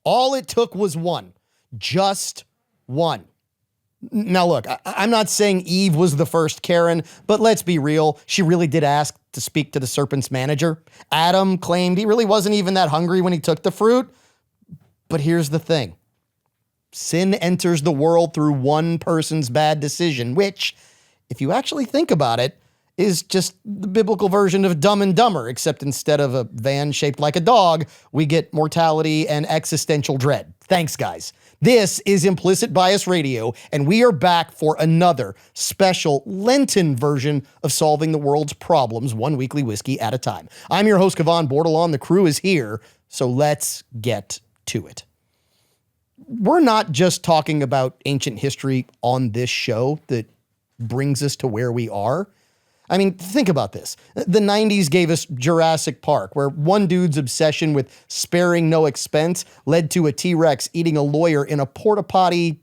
All it took was one. Just one. Now, look, I'm not saying Eve was the first Karen, but let's be real. She really did ask to speak to the serpent's manager. Adam claimed he really wasn't even that hungry when he took the fruit. But here's the thing. Sin enters the world through one person's bad decision, which, if you actually think about it, is just the biblical version of Dumb and Dumber, except instead of a van shaped like a dog, we get mortality and existential dread. Thanks, guys. This is Implicit Bias Radio, and we are back for another special Lenten version of solving the world's problems, one weekly whiskey at a time. I'm your host, Kevon Bordelon. The crew is here, so let's get to it. We're not just talking about ancient history on this show that brings us to where we are. I mean, think about this. The 90s gave us Jurassic Park, where one dude's obsession with sparing no expense led to a T-Rex eating a lawyer in a porta potty,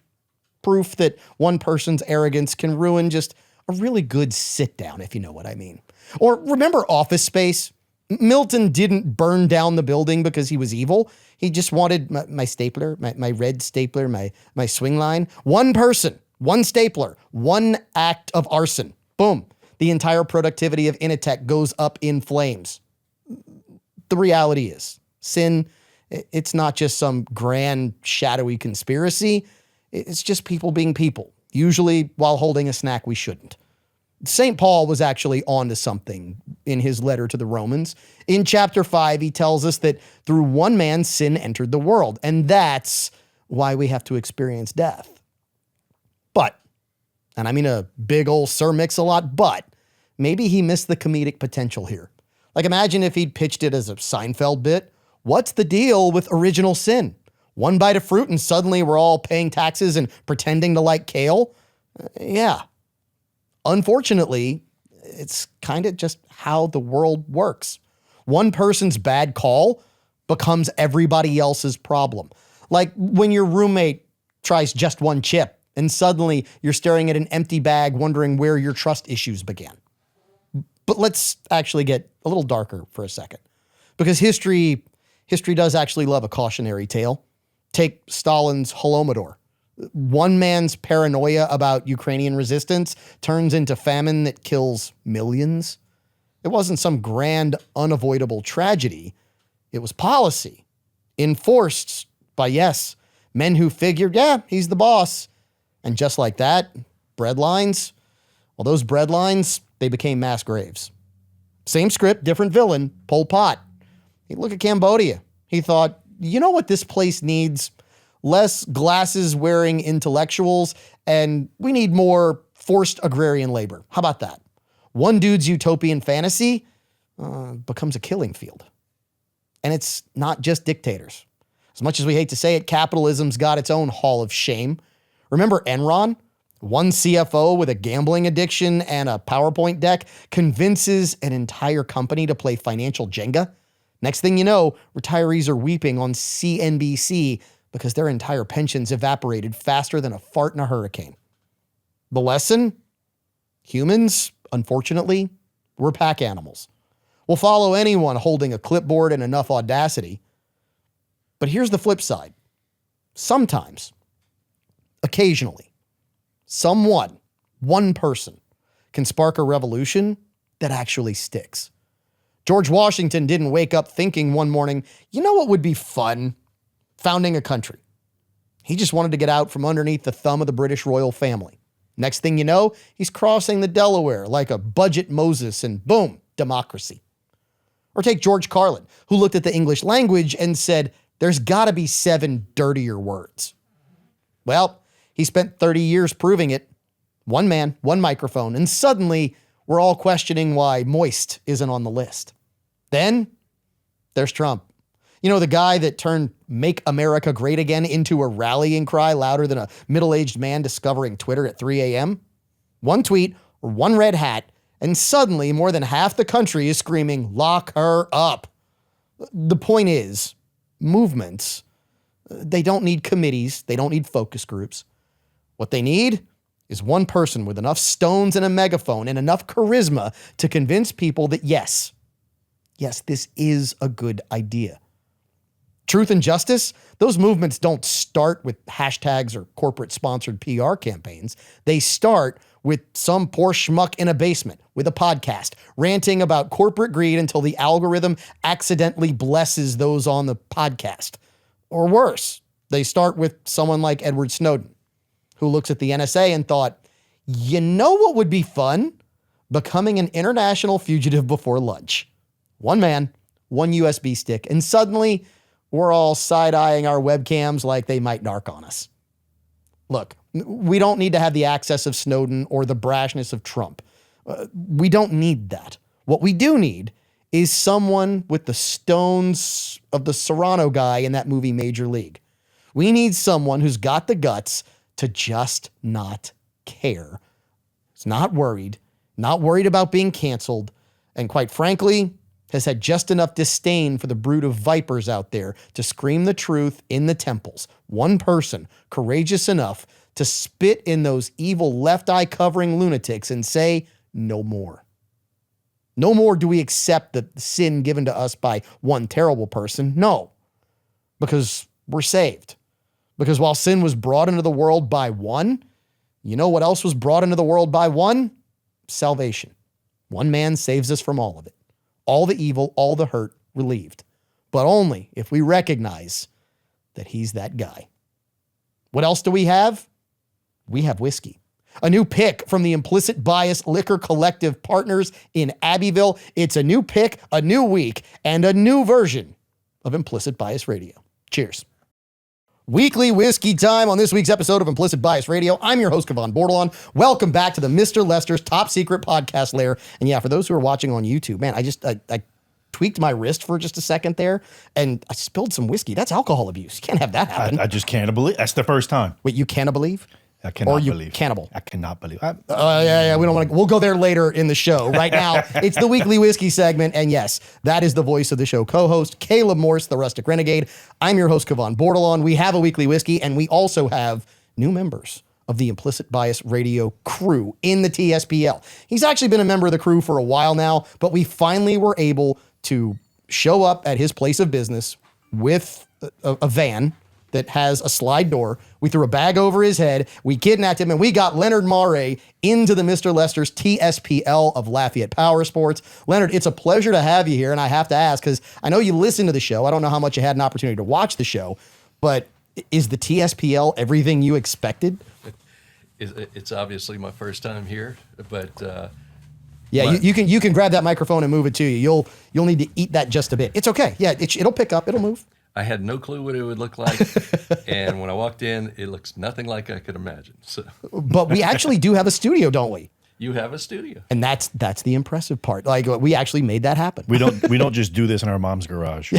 proof that one person's arrogance can ruin just a really good sit down, if you know what I mean. Or remember Office Space? Milton didn't burn down the building because he was evil. He just wanted my stapler, my red stapler, my swing line. One person, one stapler, one act of arson. Boom. The entire productivity of Initech goes up in flames. The reality is, sin, it's not just some grand, shadowy conspiracy. It's just people being people, usually while holding a snack we shouldn't. St. Paul was actually onto something in his letter to the Romans. In chapter 5, he tells us that through one man, sin entered the world, and that's why we have to experience death. But, and I mean a big old Sir Mix-a-Lot, but maybe he missed the comedic potential here. Like, imagine if he'd pitched it as a Seinfeld bit. What's the deal with original sin? One bite of fruit and suddenly we're all paying taxes and pretending to like kale? Yeah. Unfortunately, it's kind of just how the world works. One person's bad call becomes everybody else's problem. Like when your roommate tries just one chip and suddenly you're staring at an empty bag wondering where your trust issues began. But let's actually get a little darker for a second, because history does actually love a cautionary tale. Take Stalin's Holodomor. One man's paranoia about Ukrainian resistance turns into famine that kills millions. It wasn't some grand, unavoidable tragedy. It was policy, enforced by, yes, men who figured, yeah, he's the boss. And just like that, bread lines, well, those bread lines, they became mass graves. Same script, different villain, Pol Pot. Hey, look at Cambodia. He thought, you know what this place needs? Less glasses-wearing intellectuals, and we need more forced agrarian labor. How about that? One dude's utopian fantasy becomes a killing field. And it's not just dictators. As much as we hate to say it, capitalism's got its own hall of shame. Remember Enron? One CFO with a gambling addiction and a PowerPoint deck convinces an entire company to play financial Jenga. Next thing you know, retirees are weeping on CNBC because their entire pensions evaporated faster than a fart in a hurricane. The lesson? Humans, unfortunately, we're pack animals. We'll follow anyone holding a clipboard and enough audacity. But here's the flip side. Sometimes, occasionally, someone, one person, can spark a revolution that actually sticks. George Washington didn't wake up thinking one morning, you know what would be fun? Founding a country. He just wanted to get out from underneath the thumb of the British royal family. Next thing you know, he's crossing the Delaware like a budget Moses and boom, democracy. Or take George Carlin, who looked at the English language and said, there's gotta be 7 dirtier words. Well, he spent 30 years proving it. One man, one microphone, and suddenly we're all questioning why moist isn't on the list. Then there's Trump. You know, the guy that turned Make America Great Again into a rallying cry louder than a middle-aged man discovering Twitter at 3 a.m.? One tweet or one red hat, and suddenly more than half the country is screaming, lock her up. The point is, movements, they don't need committees. They don't need focus groups. What they need is one person with enough stones and a megaphone and enough charisma to convince people that yes, this is a good idea. Truth and justice, those movements don't start with hashtags or corporate-sponsored PR campaigns. They start with some poor schmuck in a basement with a podcast, ranting about corporate greed until the algorithm accidentally blesses those on the podcast. Or worse, they start with someone like Edward Snowden, who looks at the NSA and thought, you know what would be fun? Becoming an international fugitive before lunch. One man, one USB stick, and suddenly we're all side-eyeing our webcams like they might narc on us. Look, we don't need to have the access of Snowden or the brashness of Trump. We don't need that. What we do need is someone with the stones of the Serrano guy in that movie Major League. We need someone who's got the guts to just not care. Is not worried about being canceled, and quite frankly, has had just enough disdain for the brood of vipers out there to scream the truth in the temples. One person courageous enough to spit in those evil left eye covering lunatics and say, no more. No more do we accept the sin given to us by one terrible person. No, because we're saved. Because while sin was brought into the world by one, you know what else was brought into the world by one? Salvation. One man saves us from all of it. All the evil, all the hurt relieved. But only if we recognize that he's that guy. What else do we have? We have whiskey. A new pick from the Implicit Bias Liquor Collective partners in Abbeville. It's a new pick, a new week, and a new version of Implicit Bias Radio. Cheers. Weekly whiskey time on this week's episode of Implicit Bias Radio. I'm your host, Kevon Bordelon. Welcome back to the Mr. Lester's top secret podcast lair. And yeah, for those who are watching on YouTube, man, I tweaked my wrist for just a second there and I spilled some whiskey. That's alcohol abuse. You can't have that happen. I just can't believe. That's the first time. Wait, you can't believe? I cannot or you believe. Cannibal. I cannot believe. Yeah. We don't want to. We'll go there later in the show. Right now, it's the weekly whiskey segment, and yes, that is the voice of the show co-host, Caleb Morse, the Rustic Renegade. I'm your host, Kevon Bordelon. We have a weekly whiskey, and we also have new members of the Implicit Bias Radio crew in the TSPL. He's actually been a member of the crew for a while now, but we finally were able to show up at his place of business with a van that has a slide door. We threw a bag over his head. We kidnapped him, and we got Leonard Mare into the Mr. Lester's TSPL of Lafayette Power Sports. Leonard, it's a pleasure to have you here, and I have to ask, because I know you listen to the show. I don't know how much you had an opportunity to watch the show, but is the TSPL everything you expected? It's obviously my first time here, but yeah, you can grab that microphone and move it to you. You'll need to eat that just a bit. It's okay. Yeah, it'll pick up. It'll move. I had no clue what it would look like, and when I walked in, it looks nothing like I could imagine. So, but we actually do have a studio, don't we? You have a studio, and that's the impressive part. Like, we actually made that happen. We don't just do this in our mom's garage.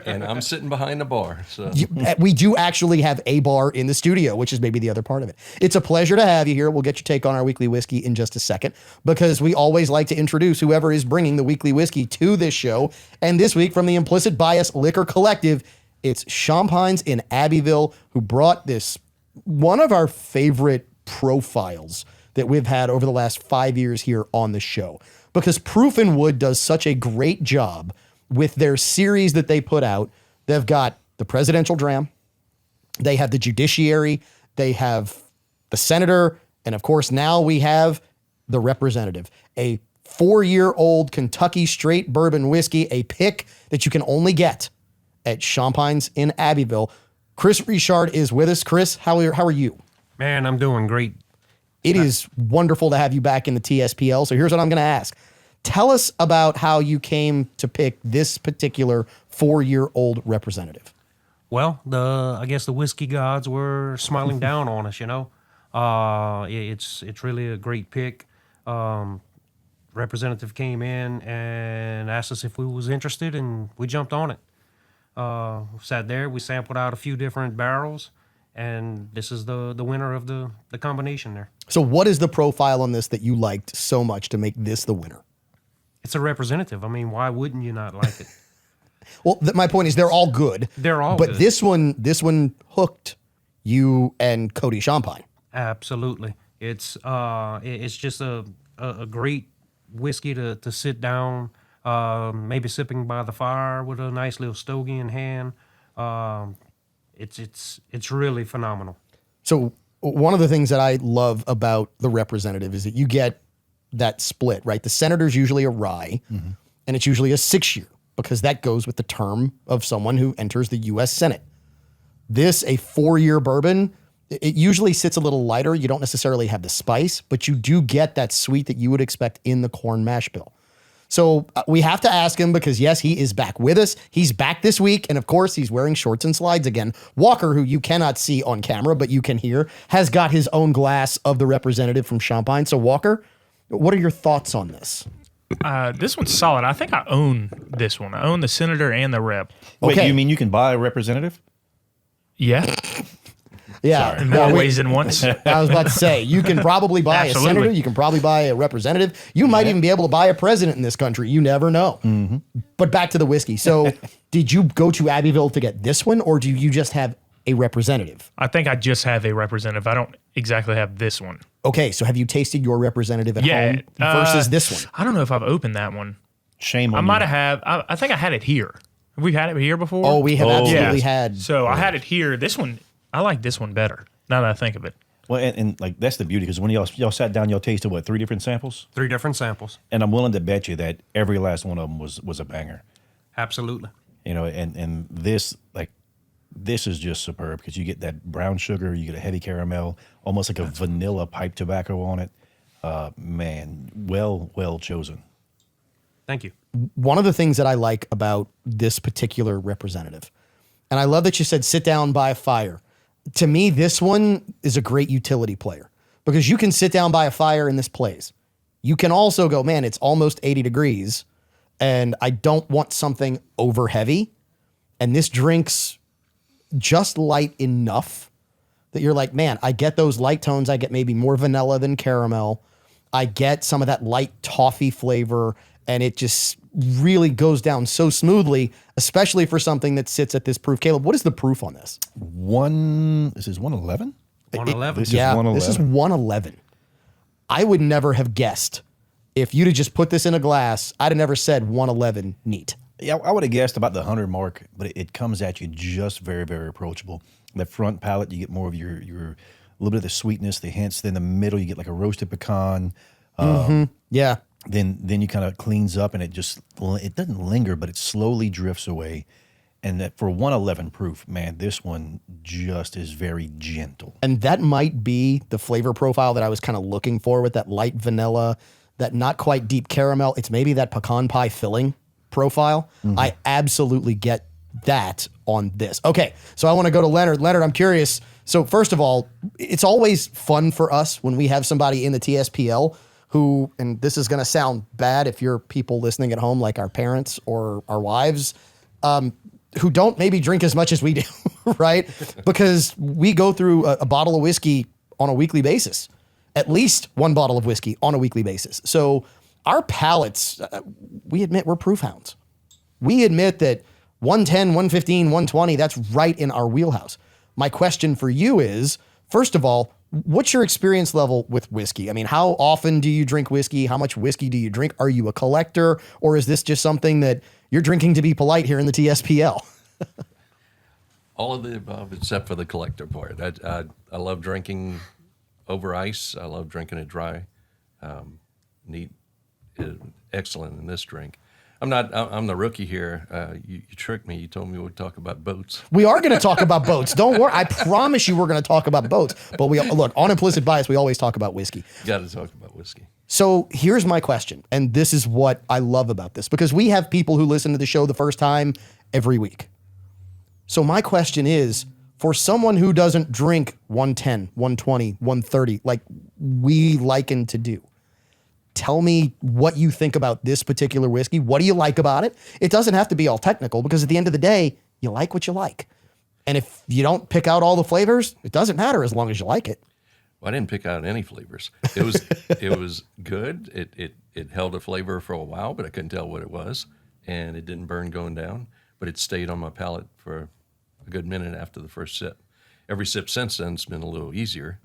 and I'm sitting behind the bar. So we do actually have a bar in the studio, which is maybe the other part of it. It's a pleasure to have you here. We'll get your take on our weekly whiskey in just a second, because we always like to introduce whoever is bringing the weekly whiskey to this show. And this week, from the Implicit Bias Liquor Collective, it's Champagnes in Abbeville, who brought this, one of our favorite profiles that we've had over the last 5 years here on the show, because Proof and Wood does such a great job with their series that they put out. They've got the presidential dram, they have the judiciary, they have the senator, and of course now we have the representative, a 4-year-old Kentucky straight bourbon whiskey, a pick that you can only get at Champagnes in Abbeville. Chris Richard is with us. Chris, how are you? Man, I'm doing great. It is wonderful to have you back in the TSPL. So here's what I'm going to ask. Tell us about how you came to pick this particular 4-year-old representative. Well, I guess the whiskey gods were smiling down on us, you know. It's really a great pick. Representative came in and asked us if we was interested, and we jumped on it. Sat there, we sampled out a few different barrels, and this is the winner of the combination there. So what is the profile on this that you liked so much to make this the winner? It's a representative. I mean, why wouldn't you not like it? Well, my point is they're all good. They're all good. But this one hooked you and Cody Champagne. Absolutely. It's just a great whiskey to sit down, maybe sipping by the fire with a nice little stogie in hand. It's really phenomenal. So one of the things that I love about the representative is that you get that split, right? The senator's usually a rye, and it's usually a 6-year because that goes with the term of someone who enters the U.S. Senate. This, a 4-year bourbon, it usually sits a little lighter. You don't necessarily have the spice, but you do get that sweet that you would expect in the corn mash bill. So we have to ask him because, yes, he is back with us. He's back this week. And of course, he's wearing shorts and slides again. Walker, who you cannot see on camera, but you can hear, has got his own glass of the representative from Champagne. So, Walker, what are your thoughts on this? This one's solid. I think I own this one. I own the senator and the rep. Wait, Okay. you mean you can buy a representative? Yeah, Yeah. in more ways than once. I was about to say, you can probably buy a Absolutely. senator. You can probably buy a representative. You might even be able to buy a president in this country. You never know. But back to the whiskey. So did you go to Abbeville to get this one, or do you just have a representative? I think I just have a representative. I don't exactly have this one. Okay, so have you tasted your representative at home versus this one? I don't know if I've opened that one. Shame on I you. might have. I think I had it here. Have we had it here before? Oh, we have Oh, absolutely yes. had. So I had it here. This one, I like this one better. Now that I think of it. Well, and like that's the beauty because when y'all sat down, y'all tasted what, 3 different samples, 3 different samples. and I'm willing to bet you that every last one of them was a banger. Absolutely. You know, and this is just superb because you get that brown sugar, you get a heavy caramel, almost like a vanilla pipe tobacco on it. Man, well chosen. Thank you. One of the things that I like about this particular representative, and I love that you said sit down by a fire. To me, this one is a great utility player because you can sit down by a fire and this plays. You can also go, man, it's almost 80 degrees and I don't want something over heavy. And this drink's just light enough that you're like, man, I get those light tones. I get maybe more vanilla than caramel. I get some of that light toffee flavor, and it just really goes down so smoothly, especially for something that sits at this proof. Caleb, what is the proof on this? This is 111? 111. This is Yeah, 111. this is 111. I would never have guessed if you'd have just put this in a glass. I'd have never said 111 neat. Yeah, I would have guessed about the 100 mark, but it comes at you just very, very approachable. The front palate, you get more of your a little bit of the sweetness, the hints. Then the middle, you get like a roasted pecan. Yeah. Then you kind of cleans up, and it doesn't linger, but it slowly drifts away. And that for 111 proof, man, this one just is very gentle. And that might be the flavor profile that I was kind of looking for with that light vanilla, that not quite deep caramel. It's maybe that pecan pie filling profile. I absolutely get that on this. Okay, so I want to go to Leonard. Leonard, I'm curious. So first of all, it's always fun for us when we have somebody in the TSPL who, and this is going to sound bad if you're people listening at home like our parents or our wives, who don't maybe drink as much as we do, right? Because we go through a bottle of whiskey on a weekly basis, at least one bottle of whiskey on a weekly basis. So our palates, we admit we're proof hounds. We admit that 110, 115, 120, that's right in our wheelhouse. My question for you is, first of all, what's your experience level with whiskey? I mean, how often do you drink whiskey? How much whiskey do you drink? Are you a collector, or is this just something that you're drinking to be polite here in the TSPL? All of the above, except for the collector part. I love drinking over ice. I love drinking it dry. Neat, excellent in this drink. I'm the rookie here. You tricked me. You told me we'd talk about boats. We are going to talk about boats. Don't worry. I promise you we're going to talk about boats. But we look, on implicit bias, we always talk about whiskey. Got to talk about whiskey. So here's my question, and this is what I love about this, because we have people who listen to the show the first time every week. So my question is, for someone who doesn't drink 110, 120, 130, like we liken to do, tell me what you think about this particular whiskey. What do you like about it? It doesn't have to be all technical, because at the end of the day, you like what you like. And if you don't pick out all the flavors, it doesn't matter as long as you like it. Well, I didn't pick out any flavors. It was good. It held a flavor for a while, but I couldn't tell what it was, and it didn't burn going down. But it stayed on my palate for a good minute after the first sip. Every sip since then has been a little easier.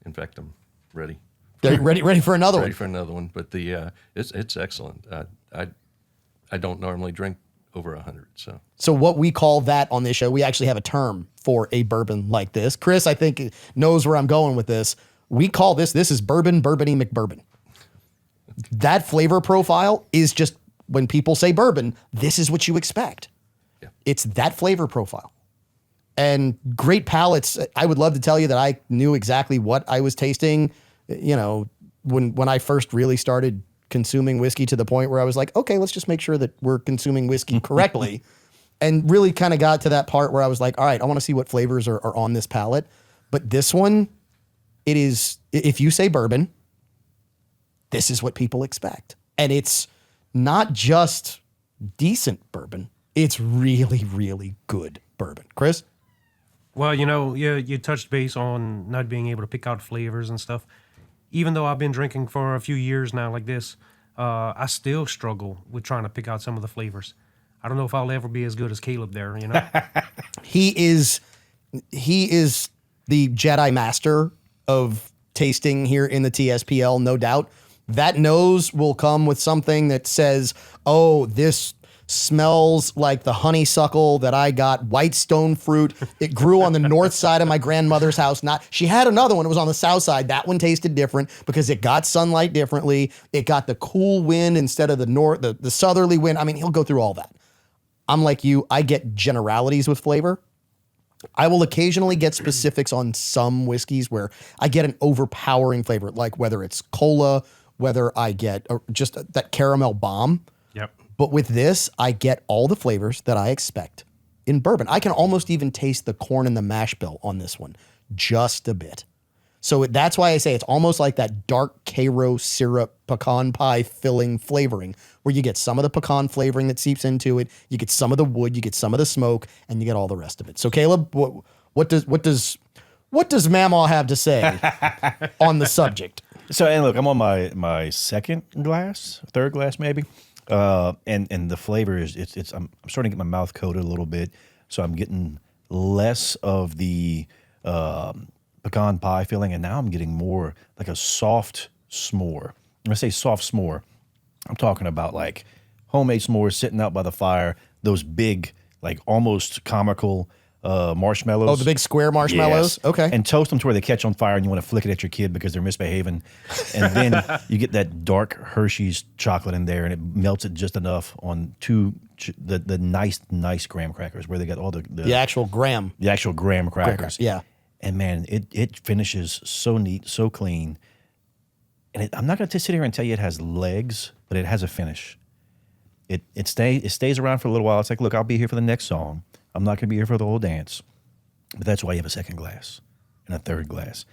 In fact, I'm ready. Ready for another Ready one. for another one. But it's excellent. I don't normally drink over 100. So what we call that on this show, we actually have a term for a bourbon like this. Chris, I think, knows where I'm going with this. We call this is bourbon, bourbony McBourbon. That flavor profile is just, when people say bourbon, this is what you expect. Yeah. It's that flavor profile. And great palates. I would love to tell you that I knew exactly what I was tasting, you know, when I first really started consuming whiskey, to the point where I was like, okay, let's just make sure that we're consuming whiskey correctly. And really kind of got to that part where I was like, all right, I want to see what flavors are on this palate. But this one, it is, if you say bourbon, this is what people expect. And it's not just decent bourbon. It's really, really good bourbon. Chris? Well, you know, you touched base on not being able to pick out flavors and stuff. Even though I've been drinking for a few years now like this, I still struggle with trying to pick out some of the flavors. I don't know if I'll ever be as good as Caleb there, you know? He is the Jedi master of tasting here in the TSPL, no doubt. That nose will come with something that says, oh, this smells like the honeysuckle that I got, white stone fruit. It grew on the north side of my grandmother's house. She had another one. It was on the south side. That one tasted different because it got sunlight differently. It got the cool wind instead of the southerly wind. I mean, he'll go through all that. I'm like you. I get generalities with flavor. I will occasionally get specifics on some whiskeys where I get an overpowering flavor, like whether it's cola, whether I get just that caramel bomb. Yep. But with this, I get all the flavors that I expect in bourbon. I can almost even taste the corn and the mash bill on this one, just a bit. So that's why I say it's almost like that dark Karo syrup pecan pie filling flavoring, where you get some of the pecan flavoring that seeps into it, you get some of the wood, you get some of the smoke, and you get all the rest of it. So Caleb, what does Mamaw have to say on the subject? So, and look, I'm on my third glass maybe. And the flavor is I'm starting to get my mouth coated a little bit, so I'm getting less of the pecan pie filling, and now I'm getting more like a soft s'more. When I say soft s'more, I'm talking about like homemade s'mores sitting out by the fire, those big, like almost comical marshmallows. Oh, the big square marshmallows? Yes. Okay. And toast them to where they catch on fire and you want to flick it at your kid because they're misbehaving. And then you get that dark Hershey's chocolate in there and it melts it just enough on the nice graham crackers where they got all the actual graham. The actual graham crackers. Yeah. And man, it finishes so neat, so clean. And I'm not going to sit here and tell you it has legs, but it has a finish. It stays around for a little while. It's like, look, I'll be here for the next song. I'm not going to be here for the whole dance. But that's why you have a second glass and a third glass.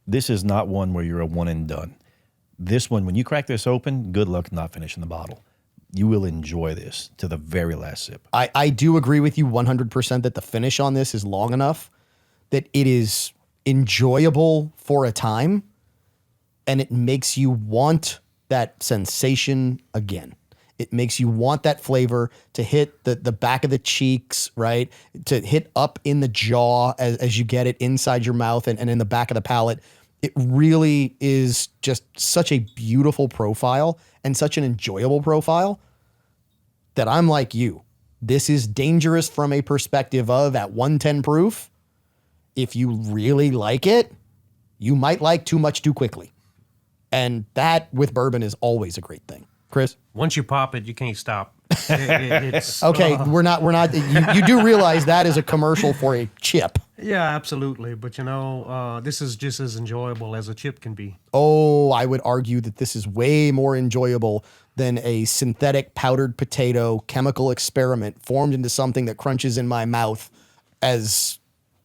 This is not one where you're a one and done. This one, when you crack this open, good luck not finishing the bottle. You will enjoy this to the very last sip. I do agree with you 100% that the finish on this is long enough that it is enjoyable for a time and it makes you want that sensation again. It makes you want that flavor to hit the back of the cheeks, right? To hit up in the jaw as you get it inside your mouth and in the back of the palate. It really is just such a beautiful profile and such an enjoyable profile that I'm like you. This is dangerous from a perspective of at 110 proof. If you really like it, you might like too much too quickly. And that with bourbon is always a great thing. Chris? Once you pop it, you can't stop. It's okay. We're not. You do realize that is a commercial for a chip. Yeah, absolutely. But you know, this is just as enjoyable as a chip can be. Oh, I would argue that this is way more enjoyable than a synthetic powdered potato chemical experiment formed into something that crunches in my mouth as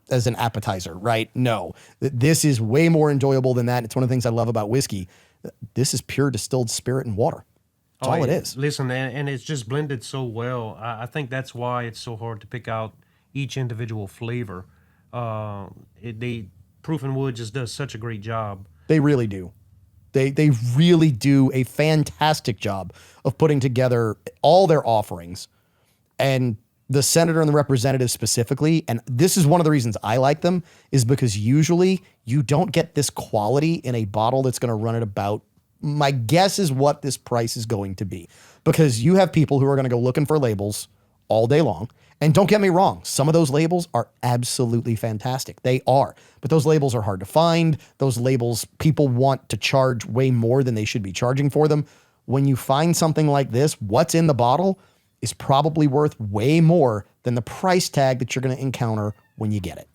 an appetizer, right? No, this is way more enjoyable than that. It's one of the things I love about whiskey. This is pure distilled spirit and water. That's all it is. Listen, and it's just blended so well. I think that's why it's so hard to pick out each individual flavor. Proof and Wood just does such a great job. They really do. They really do a fantastic job of putting together all their offerings. And the senator and the representative specifically, and this is one of the reasons I like them, is because usually you don't get this quality in a bottle that's going to run at about, my guess is what this price is going to be. Because you have people who are going to go looking for labels all day long. And don't get me wrong, some of those labels are absolutely fantastic. They are. But those labels are hard to find. Those labels, people want to charge way more than they should be charging for them. When you find something like this, what's in the bottle is probably worth way more than the price tag that you're going to encounter when you get it.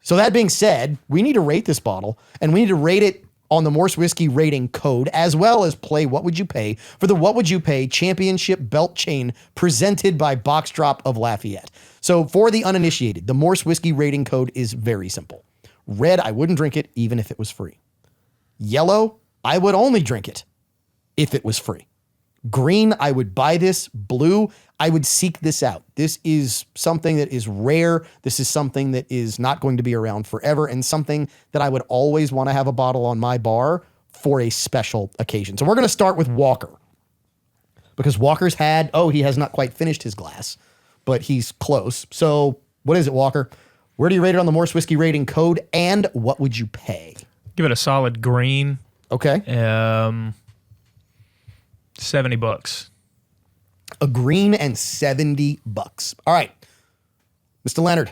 So that being said, we need to rate this bottle, and we need to rate it on the Morse Whiskey rating code, as well as play What Would You Pay for the What Would You Pay Championship Belt Chain presented by Box Drop of Lafayette. So for the uninitiated, the Morse Whiskey rating code is very simple. Red, I wouldn't drink it even if it was free. Yellow, I would only drink it if it was free. Green, I would buy this. Blue, I would seek this out. This is something that is rare. This is something that is not going to be around forever, and something that I would always want to have a bottle on my bar for a special occasion. So we're going to start with Walker, because Walker's he has not quite finished his glass, but he's close. So what is it, Walker? Where do you rate it on the Morse Whiskey rating code, and what would you pay? Give it a solid green. Okay. $70. A green and $70. All right, Mr. Leonard,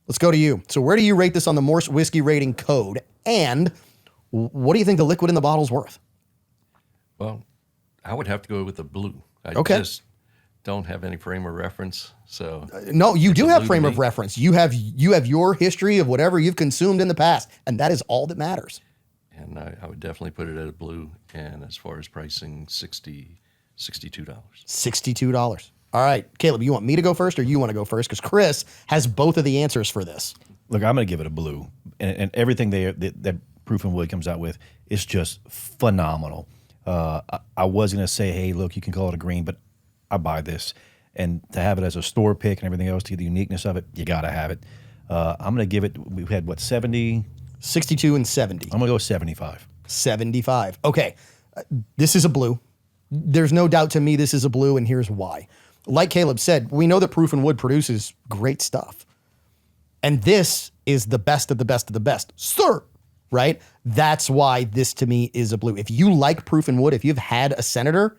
let's go to you. So where do you rate this on the Morse Whiskey rating code? And what do you think the liquid in the bottle's worth? Well, I would have to go with the blue. I Okay. just don't have any frame of reference. So No, you do a have blue frame to of me. reference. You have your history of whatever you've consumed in the past, and that is all that matters. And I would definitely put it at a blue. And as far as pricing, $62. $62. All right, Caleb, you want me to go first, or you want to go first? Because Chris has both of the answers for this. Look, I'm going to give it a blue, and everything that Proof and Wood comes out with is just phenomenal. I was going to say, hey, look, you can call it a green, but I buy this, and to have it as a store pick and everything else, to get the uniqueness of it, you got to have it. I'm going to give it. We've had 70. 62 and 70. I'm going to go 75. 75. Okay, this is a blue. There's no doubt to me this is a blue, and here's why. Like Caleb said, we know that Proof and Wood produces great stuff. And this is the best of the best of the best, sir, right? That's why this to me is a blue. If you like Proof and Wood, if you've had a Senator,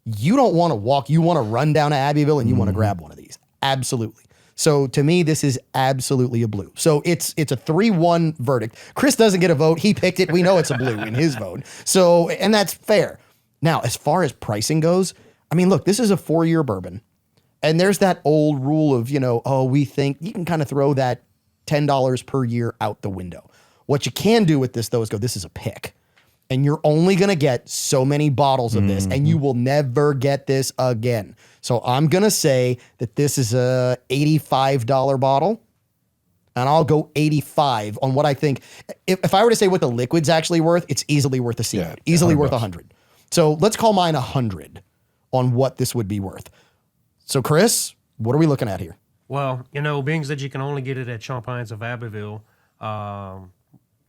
you don't want to walk, you want to run down to Abbeville and you want to grab one of these. Absolutely. So to me, this is absolutely a blue. So it's a 3-1 verdict. Chris doesn't get a vote. He picked it. We know it's a blue in his vote. So, and that's fair. Now, as far as pricing goes, I mean, look, this is a 4-year bourbon. And there's that old rule of, we think you can kind of throw that $10 per year out the window. What you can do with this, though, is go, this is a pick. And you're only going to get so many bottles of this, and you will never get this again. So I'm going to say that this is a $85 bottle, and I'll go 85 on what I think. If I were to say what the liquid's actually worth, it's easily worth a C. Yeah, easily worth $100. 100. So let's call mine 100 on what this would be worth. So Chris, what are we looking at here? Well, being that you can only get it at Champagnes of Abbeville,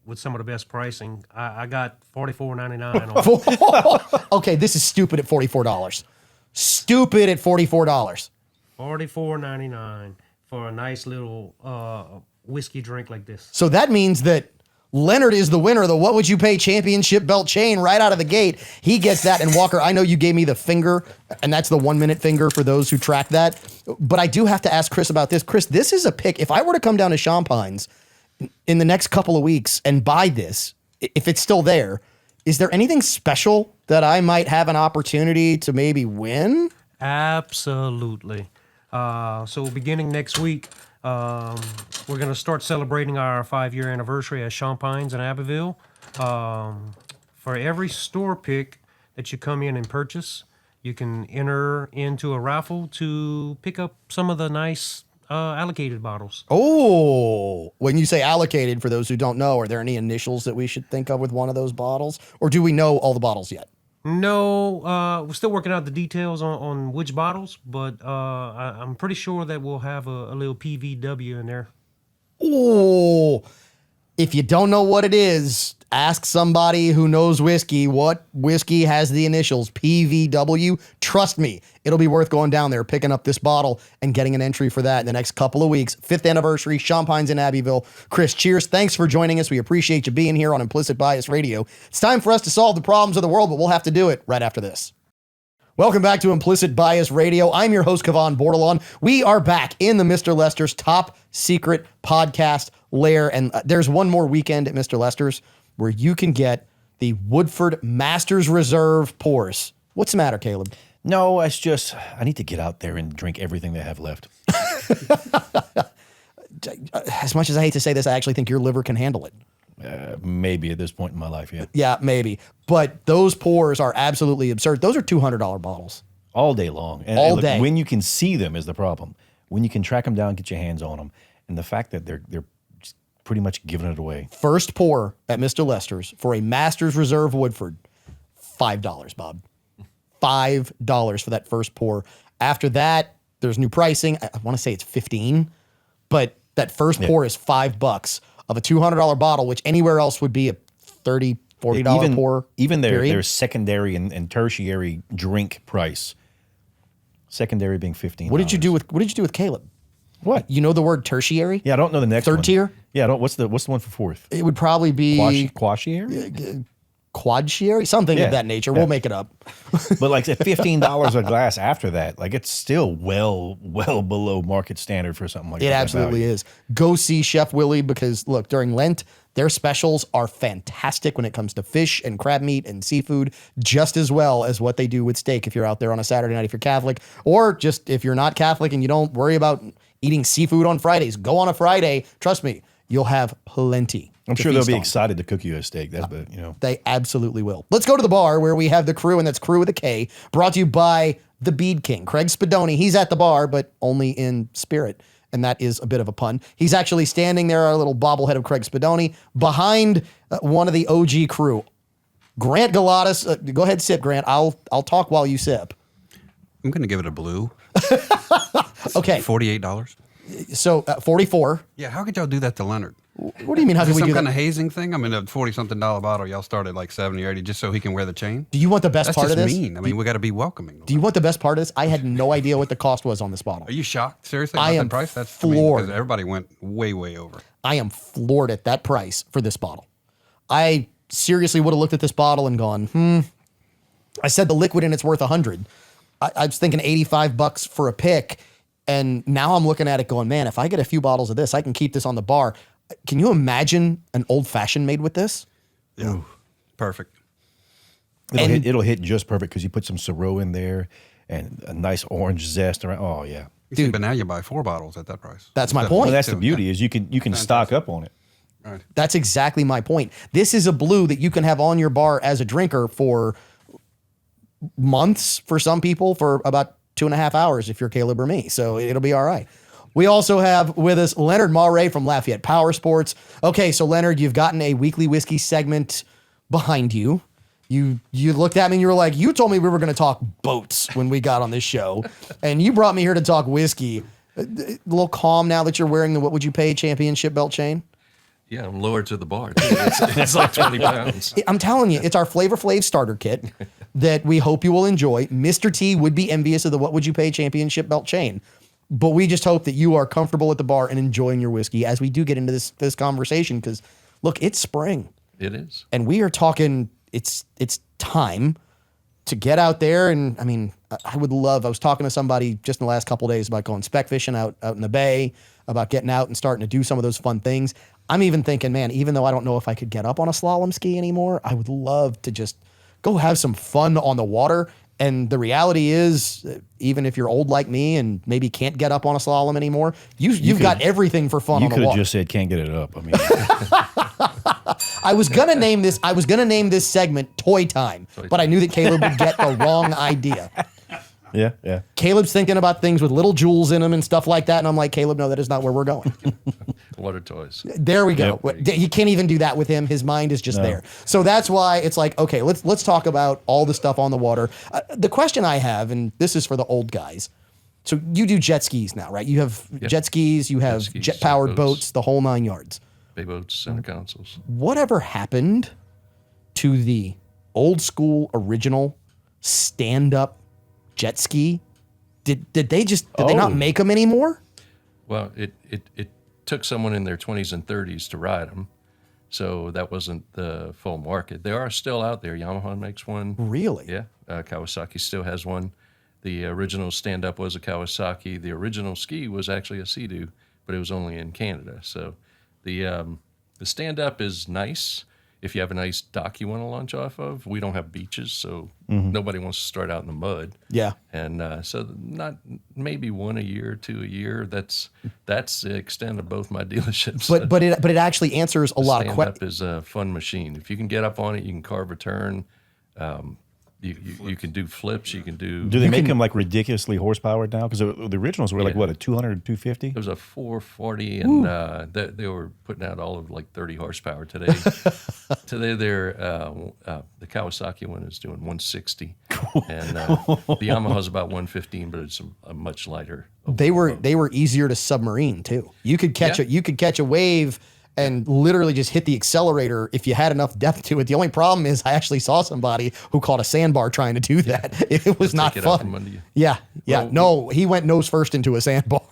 with some of the best pricing, I got $44.99 on it. Okay, this is stupid at $44. Stupid at $44. $44.99 for a nice little whiskey drink like this. So that means that Leonard is the winner of the What Would You Pay Championship Belt Chain right out of the gate. He gets that. And Walker, I know you gave me the finger, and that's the 1-minute finger for those who track that. But I do have to ask Chris about this. Chris, this is a pick. If I were to come down to Champagnes in the next couple of weeks and buy this, if it's still there, is there anything special that I might have an opportunity to maybe win? Absolutely. So beginning next week, we're going to start celebrating our 5-year anniversary at Champagnes in Abbeville. For every store pick that you come in and purchase, you can enter into a raffle to pick up some of the nice allocated bottles. Oh, when you say allocated, for those who don't know, are there any initials that we should think of with one of those bottles? Or do we know all the bottles yet? No, we're still working out the details on which bottles, but I'm pretty sure that we'll have a little PVW in there. Oh, if you don't know what it is, ask somebody who knows whiskey what whiskey has the initials PVW. Trust me, it'll be worth going down there, picking up this bottle, and getting an entry for that in the next couple of weeks. 5th anniversary, Champagnes in Abbeville. Chris, cheers. Thanks for joining us. We appreciate you being here on Implicit Bias Radio. It's time for us to solve the problems of the world, but we'll have to do it right after this. Welcome back to Implicit Bias Radio. I'm your host, Kavan Bordelon. We are back in the Mr. Lester's top secret podcast lair. And there's one more weekend at Mr. Lester's where you can get the Woodford Masters Reserve pours. What's the matter, Caleb? No, it's just I need to get out there and drink everything they have left. As much as I hate to say this, I actually think your liver can handle it. Maybe at this point in my life, yeah. Yeah, maybe. But those pours are absolutely absurd. Those are $200 bottles. All day long. And, All and look, day. when you can see them is the problem. When you can track them down, get your hands on them, and the fact that they're just pretty much giving it away. First pour at Mr. Lester's for a Masters Reserve Woodford, $5, Bob. $5 for that first pour. After that, there's new pricing. I want to say it's 15, but that first pour is $5 of a $200 bottle, which anywhere else would be a $30, $40 pour. Even period. their secondary and tertiary drink price. Secondary being $15. What did you do with Caleb? What? You know the word tertiary? Yeah, I don't know the next Third one. tier? Yeah, I don't. What's the one for fourth? It would probably be Quashier? quadtiary, something Yeah, of that nature. yeah. We'll make it up. But like at $15 a glass after that, like it's still well below market standard for something like that. It absolutely is. Go see Chef Willie because look, during Lent, their specials are fantastic when it comes to fish and crab meat and seafood, just as well as what they do with steak if you're out there on a Saturday night if you're Catholic, or just if you're not Catholic and you don't worry about eating seafood on Fridays, go on a Friday. Trust me, you'll have plenty. I'm to sure they'll feast be on. excited to cook you a steak. That's They absolutely will. Let's go to the bar where we have the crew, and that's Crew with a K, brought to you by the Bead King, Craig Spadoni. He's at the bar, but only in spirit. And that is a bit of a pun. He's actually standing there, our little bobblehead of Craig Spadoni, behind one of the OG crew. Grant Galatas, go ahead, sip, Grant. I'll talk while you sip. I'm going to give it a blue. Okay, $48. so 44. Yeah, how could y'all do that to Leonard? What do you mean? How Is can this we some do kind that? of hazing thing? I mean, a $40-something bottle, y'all started like 70 or 80 just so he can wear the chain? Do you want the best That's part just of this? mean. I mean, we got to be welcoming. Do you want the best part of this? I had no idea what the cost was on this bottle. Are you shocked? Seriously? I About am that price? That's floored. because everybody went way, way over. I am floored at that price for this bottle. I seriously would have looked at this bottle and gone, I said the liquid in it's worth 100. I was thinking $85 for a pick. And now I'm looking at it going, man, if I get a few bottles of this, I can keep this on the bar. Can you imagine an old fashioned made with this? Yeah. Perfect. it'll hit just perfect because you put some Syrah in there and a nice orange zest around. Oh yeah, Dude. But now you buy 4 bottles at that price. That's my Instead of point. well, that's the two. beauty is you can stock up on it. Right. That's exactly my point. This is a blue that you can have on your bar as a drinker for months for some people, for about 2.5 hours if you're Caleb or me. So it'll be all right. We also have with us Leonard Maury from Lafayette Power Sports. Okay, so Leonard, you've gotten a weekly whiskey segment behind you. You looked at me and you were like, you told me we were going to talk boats when we got on this show, and you brought me here to talk whiskey. A little calm now that you're wearing the What Would You Pay championship belt chain? Yeah, I'm lower to the bar. Too. It's like 20 pounds. I'm telling you, it's our Flavor Flav starter kit that we hope you will enjoy. Mr. T would be envious of the What Would You Pay championship belt chain. But we just hope that you are comfortable at the bar and enjoying your whiskey as we do get into this conversation. Because, look, it's spring. It is. And we are talking, it's time to get out there. And, I mean, I was talking to somebody just in the last couple of days about going spec fishing out in the bay, about getting out and starting to do some of those fun things. I'm even thinking, man, even though I don't know if I could get up on a slalom ski anymore, I would love to just go have some fun on the water. And the reality is, even if you're old like me and maybe can't get up on a slalom anymore, you've got everything for fun You on the could have water. just said can't get it up. I mean, I was gonna name this segment Toy Time, but I knew that Caleb would get the wrong idea. yeah. Caleb's thinking about things with little jewels in them and stuff like that, and I'm like, Caleb, no, that is not where we're going. Water toys. There we go. You can't even do that with him. His mind is just there. So that's why it's like, okay, let's talk about all the stuff on the water. The question I have, and this is for the old guys. So you do jet skis now, right? You have jet skis, you have skis, jet-powered boats. boats, the whole 9 yards. Bay boats, center consoles. Whatever happened to the old school original stand-up jet ski? Did they not make them anymore? Well, it took someone in their 20s and 30s to ride them. So that wasn't the full market. They are still out there. Yamaha makes one. Really? Yeah. Kawasaki still has one. The original stand-up was a Kawasaki. The original ski was actually a Sea-Doo, but it was only in Canada. So the stand-up is nice if you have a nice dock you want to launch off of. We don't have beaches, so nobody wants to start out in the mud. Yeah. And so not maybe one a year, two a year. That's the extent of both my dealerships. But it actually answers a lot of questions. Stand-up is a fun machine. If you can get up on it, you can carve a turn. You can do flips. You can do. Do they make them like ridiculously horsepowered now? Because the originals were like what, a 200, 250? It was a 440, and they were putting out all of like 30 horsepower today. Today, the Kawasaki one is doing 160, and the Yamaha's about 115, but it's a much lighter. They were easier to submarine too. You could catch a wave and literally just hit the accelerator if you had enough depth to it. The only problem is I actually saw somebody who caught a sandbar trying to do that. It was not Take it out from fun. under you. Yeah. Well, No, he went nose first into a sandbar.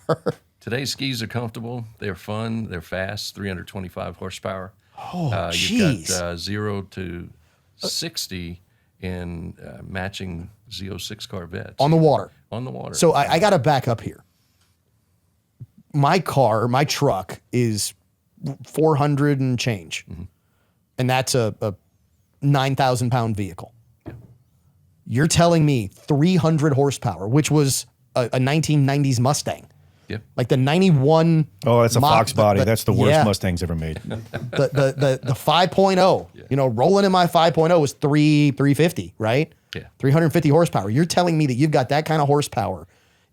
Today's skis are comfortable. They're fun. They're fast. 325 horsepower. Oh, You've got 0 to 60 in matching Z06 Corvettes On the water. On the water. So I got to back up here. My truck is 400 and change. And that's a 9,000 pound vehicle. You're telling me 300 horsepower, which was a 1990s Mustang. Yep. Like the 91. Oh, that's a Fox body. That's the worst yeah. Mustangs ever made. The 5.0, rolling in my 5.0 was 350, right? Yeah. 350 horsepower. You're telling me that you've got that kind of horsepower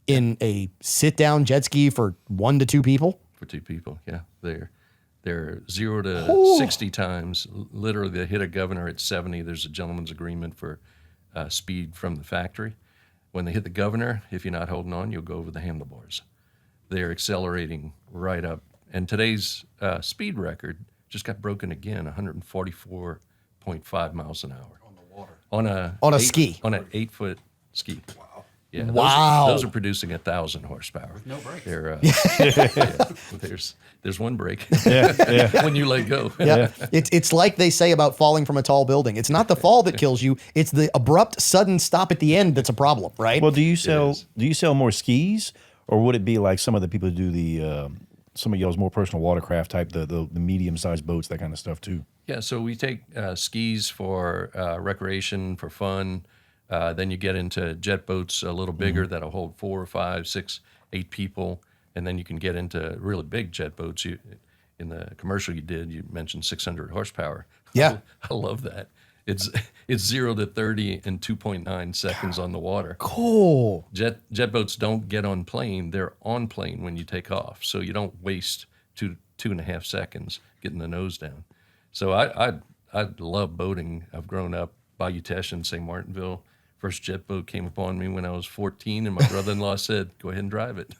in a sit down jet ski for 1 to 2 people? For 2 people, yeah. They're 0 to 60 times. Literally, they hit a governor at 70. There's a gentleman's agreement for speed from the factory. When they hit the governor, if you're not holding on, you'll go over the handlebars. They're accelerating right up. And today's speed record just got broken again, 144.5 miles an hour. On the water. On a ski. On an 8-foot ski. Wow. Yeah, wow. Those are producing 1,000 horsepower. With no brakes. They're, there's one brake when you let go. Yeah. It's like they say about falling from a tall building. It's not the fall that kills you. It's the abrupt, sudden stop at the end that's a problem, right? Well, do you sell more skis, or would it be like some of the people who do the some of y'all's more personal watercraft type, the medium-sized boats, that kind of stuff too? Yeah, so we take skis for recreation, for fun. Then you get into jet boats a little bigger that'll hold 4 or 5, 6, 8 people. And then you can get into really big jet boats. In the commercial you mentioned 600 horsepower. Yeah. I love that. It's 0 to 30 in 2.9 seconds on the water. Cool. Jet boats don't get on plane. They're on plane when you take off. So you don't waste 2.5 seconds getting the nose down. So I love boating. I've grown up Bayou Teche in St. Martinville. First jet boat came upon me when I was 14, and my brother-in-law said, "Go ahead and drive it."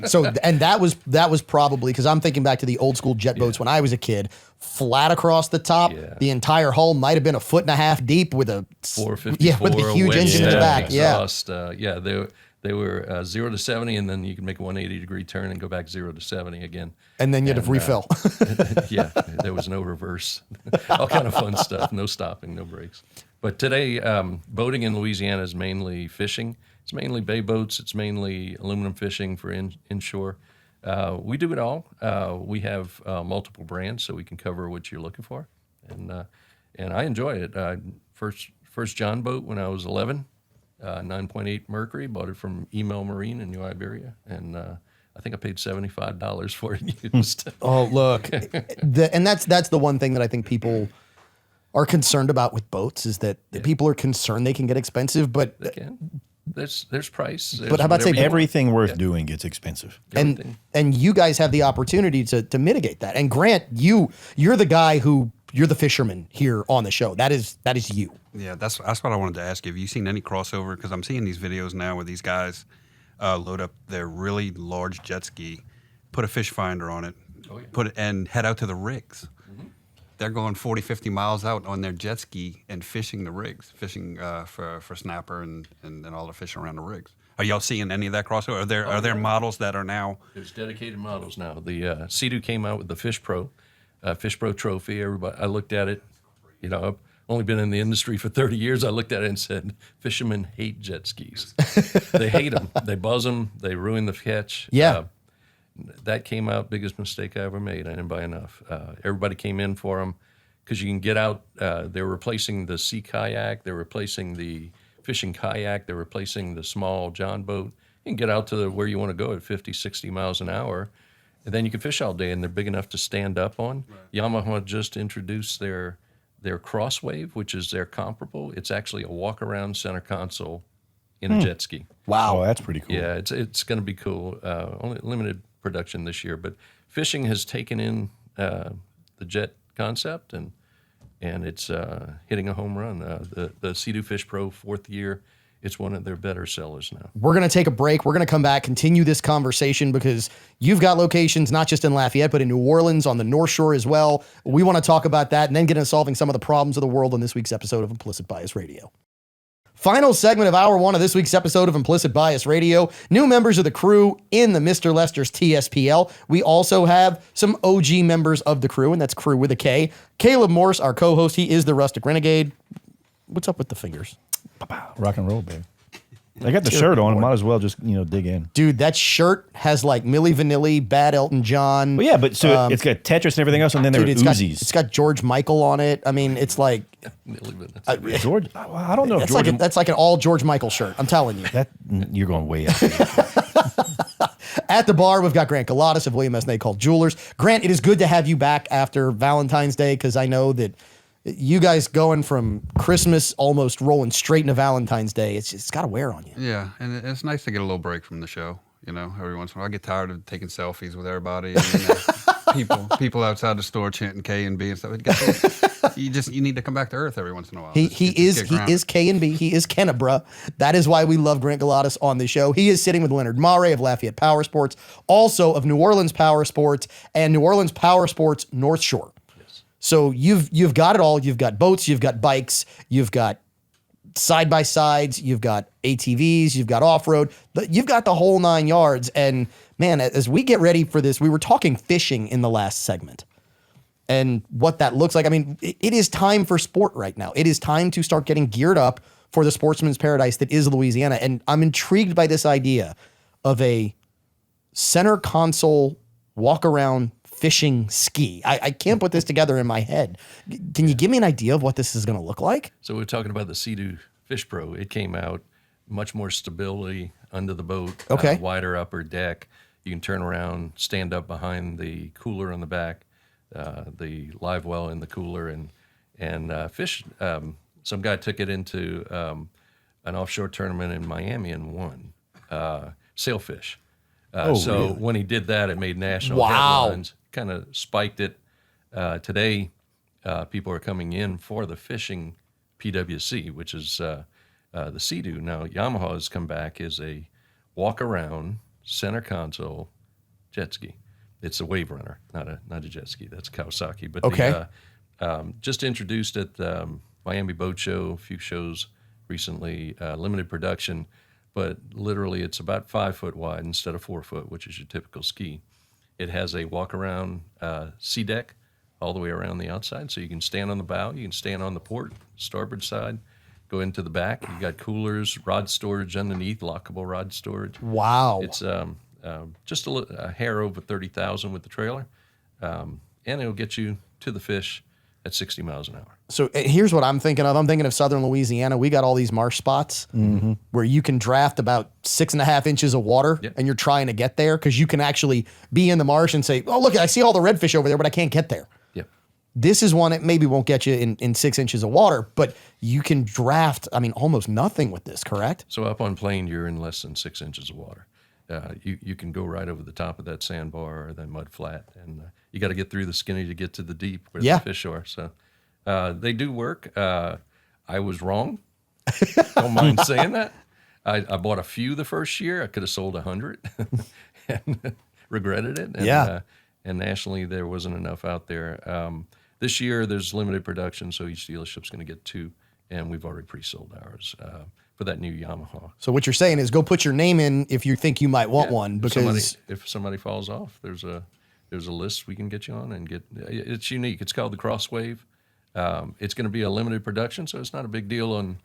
So, and that was probably, because I'm thinking back to the old school jet boats when I was a kid, flat across the top. Yeah. The entire hull might have been 1.5 feet deep with a 454, with the huge engine in the back. Exhaust. They were 0 to 70, and then you can make a 180-degree turn and go back 0 to 70 again. And then you had to refill. Yeah, there was no reverse. All kind of fun stuff. No stopping, no brakes. But today, boating in Louisiana is mainly fishing. It's mainly bay boats. It's mainly aluminum fishing for inshore. We do it all. We have multiple brands, so we can cover what you're looking for. And I enjoy it. First John boat when I was 11, 9.8 Mercury. Bought it from Email Marine in New Iberia, and I think I paid $75 for it used. Oh, look, and that's the one thing that I think people are concerned about with boats is that people are concerned they can get expensive, but They can. There's price. But how about say Everything worth doing gets expensive. and you guys have the opportunity to mitigate that. And Grant, you're the guy you're the fisherman here on the show. That is you. Yeah, that's what I wanted to ask you. Have you seen any crossover? Because I'm seeing these videos now where these guys load up their really large jet ski, put a fish finder on it, put it and head out to the rigs. They're going 40, 50 miles out on their jet ski and fishing the rigs, fishing for snapper and all the fish around the rigs. Are y'all seeing any of that crossover? Are there models that are now? There's dedicated models now. The Sea-Doo came out with the Fish Pro. Fish Pro Trophy. Everybody, I looked at it. I've only been in the industry for 30 years. I looked at it and said, fishermen hate jet skis. They hate them. They buzz them. They ruin the catch. Yeah. That came out, biggest mistake I ever made. I didn't buy enough. Everybody came in for them because you can get out. They're replacing the sea kayak. They're replacing the fishing kayak. They're replacing the small John boat. You can get out to where you want to go at 50, 60 miles an hour. And then you can fish all day, and they're big enough to stand up on. Right. Yamaha just introduced their Crosswave, which is their comparable. It's actually a walk-around center console in a jet ski. Wow, that's pretty cool. Yeah, it's going to be cool. Only limited production this year, but fishing has taken in the jet concept, and it's hitting a home run. The Sea-Doo Fish Pro 4th year. It's one of their better sellers now. We're going to take a break. We're going to come back, continue this conversation because you've got locations not just in Lafayette, but in New Orleans on the North Shore as well. We want to talk about that and then get into solving some of the problems of the world on this week's episode of Implicit Bias Radio. Final segment of Hour 1 of this week's episode of Implicit Bias Radio. New members of the crew in the Mr. Lester's TSPL. We also have some OG members of the crew, and that's crew with a K. Caleb Morse, our co-host. He is the Rustic Renegade. What's up with the fingers? Rock and roll, baby. I got the shirt on. Might as well just dig in. Dude, that shirt has like Milli Vanilli, Bad Elton John. Well, yeah, but so it's got Tetris and everything else, and then there are Uzis. It's got George Michael on it. I mean, it's like George. I don't know. That's like an all George Michael shirt. I'm telling you. You're going way out. At the bar, we've got Grant Galatas of William S. Nacol Jewelers. Grant, it is good to have you back after Valentine's Day because I know that you guys going from Christmas almost rolling straight into Valentine's Day, it's got to wear on you. Yeah, and it's nice to get a little break from the show. Every once in a while, I get tired of taking selfies with everybody. And, people outside the store chanting K and B and stuff. You need to come back to earth every once in a while. He is K and B. He is Kennebra. That is why we love Grant Galatas on the show. He is sitting with Leonard Mare of Lafayette Power Sports, also of New Orleans Power Sports and New Orleans Power Sports North Shore. So you've got it all. You've got boats, you've got bikes, you've got side-by-sides, you've got ATVs, you've got off-road, you've got the whole 9 yards. And man, as we get ready for this, we were talking fishing in the last segment and what that looks like. I mean, it is time for sport right now. It is time to start getting geared up for the sportsman's paradise that is Louisiana. And I'm intrigued by this idea of a center console walk-around fishing ski. I can't put this together in my head. Can you give me an idea of what this is going to look like? So we're talking about the Sea-Doo Fish Pro. It came out much more stability under the boat, wider upper deck. You can turn around, stand up behind the cooler on the back, the live well in the cooler, and fish. Some guy took it into an offshore tournament in Miami and won sailfish. Really? When he did that, it made national headlines. Kind of spiked it. Today, people are coming in for the fishing PWC, which is the Sea-Doo. Now, Yamaha has come back as a walk-around center console jet ski. It's a wave runner, not a jet ski. That's Kawasaki. But just introduced at Miami Boat Show, a few shows recently, limited production. But literally it's about 5 foot wide instead of 4 foot, which is your typical ski. It has a walk-around sea deck all the way around the outside, so you can stand on the bow, you can stand on the port, starboard side, go into the back. You got coolers, rod storage underneath, lockable rod storage. Wow. It's just a hair over 30,000 with the trailer, and it'll get you to the fish at 60 miles an hour. So here's what I'm thinking of. I'm thinking of southern Louisiana. We got all these marsh spots where you can draft about 6.5 inches of water and you're trying to get there because you can actually be in the marsh and say, oh, look, I see all the redfish over there, but I can't get there. Yep. This is one that maybe won't get you in 6 inches of water, but you can draft, almost nothing with this, correct? So up on plane, you're in less than 6 inches of water. You can go right over the top of that sandbar or that mud flat, and you got to get through the skinny to get to the deep where the fish are. So they do work. I was wrong. Don't mind saying that. I bought a few the first year. I could have sold 100 and regretted it. And, and nationally, there wasn't enough out there. This year, there's limited production, so each dealership's going to get 2, and we've already pre-sold ours for that new Yamaha. So what you're saying is go put your name in if you think you might want one, because if somebody falls off, there's a list we can get you on and get. It's unique. It's called the Crosswave. It's going to be a limited production, so it's not a big deal on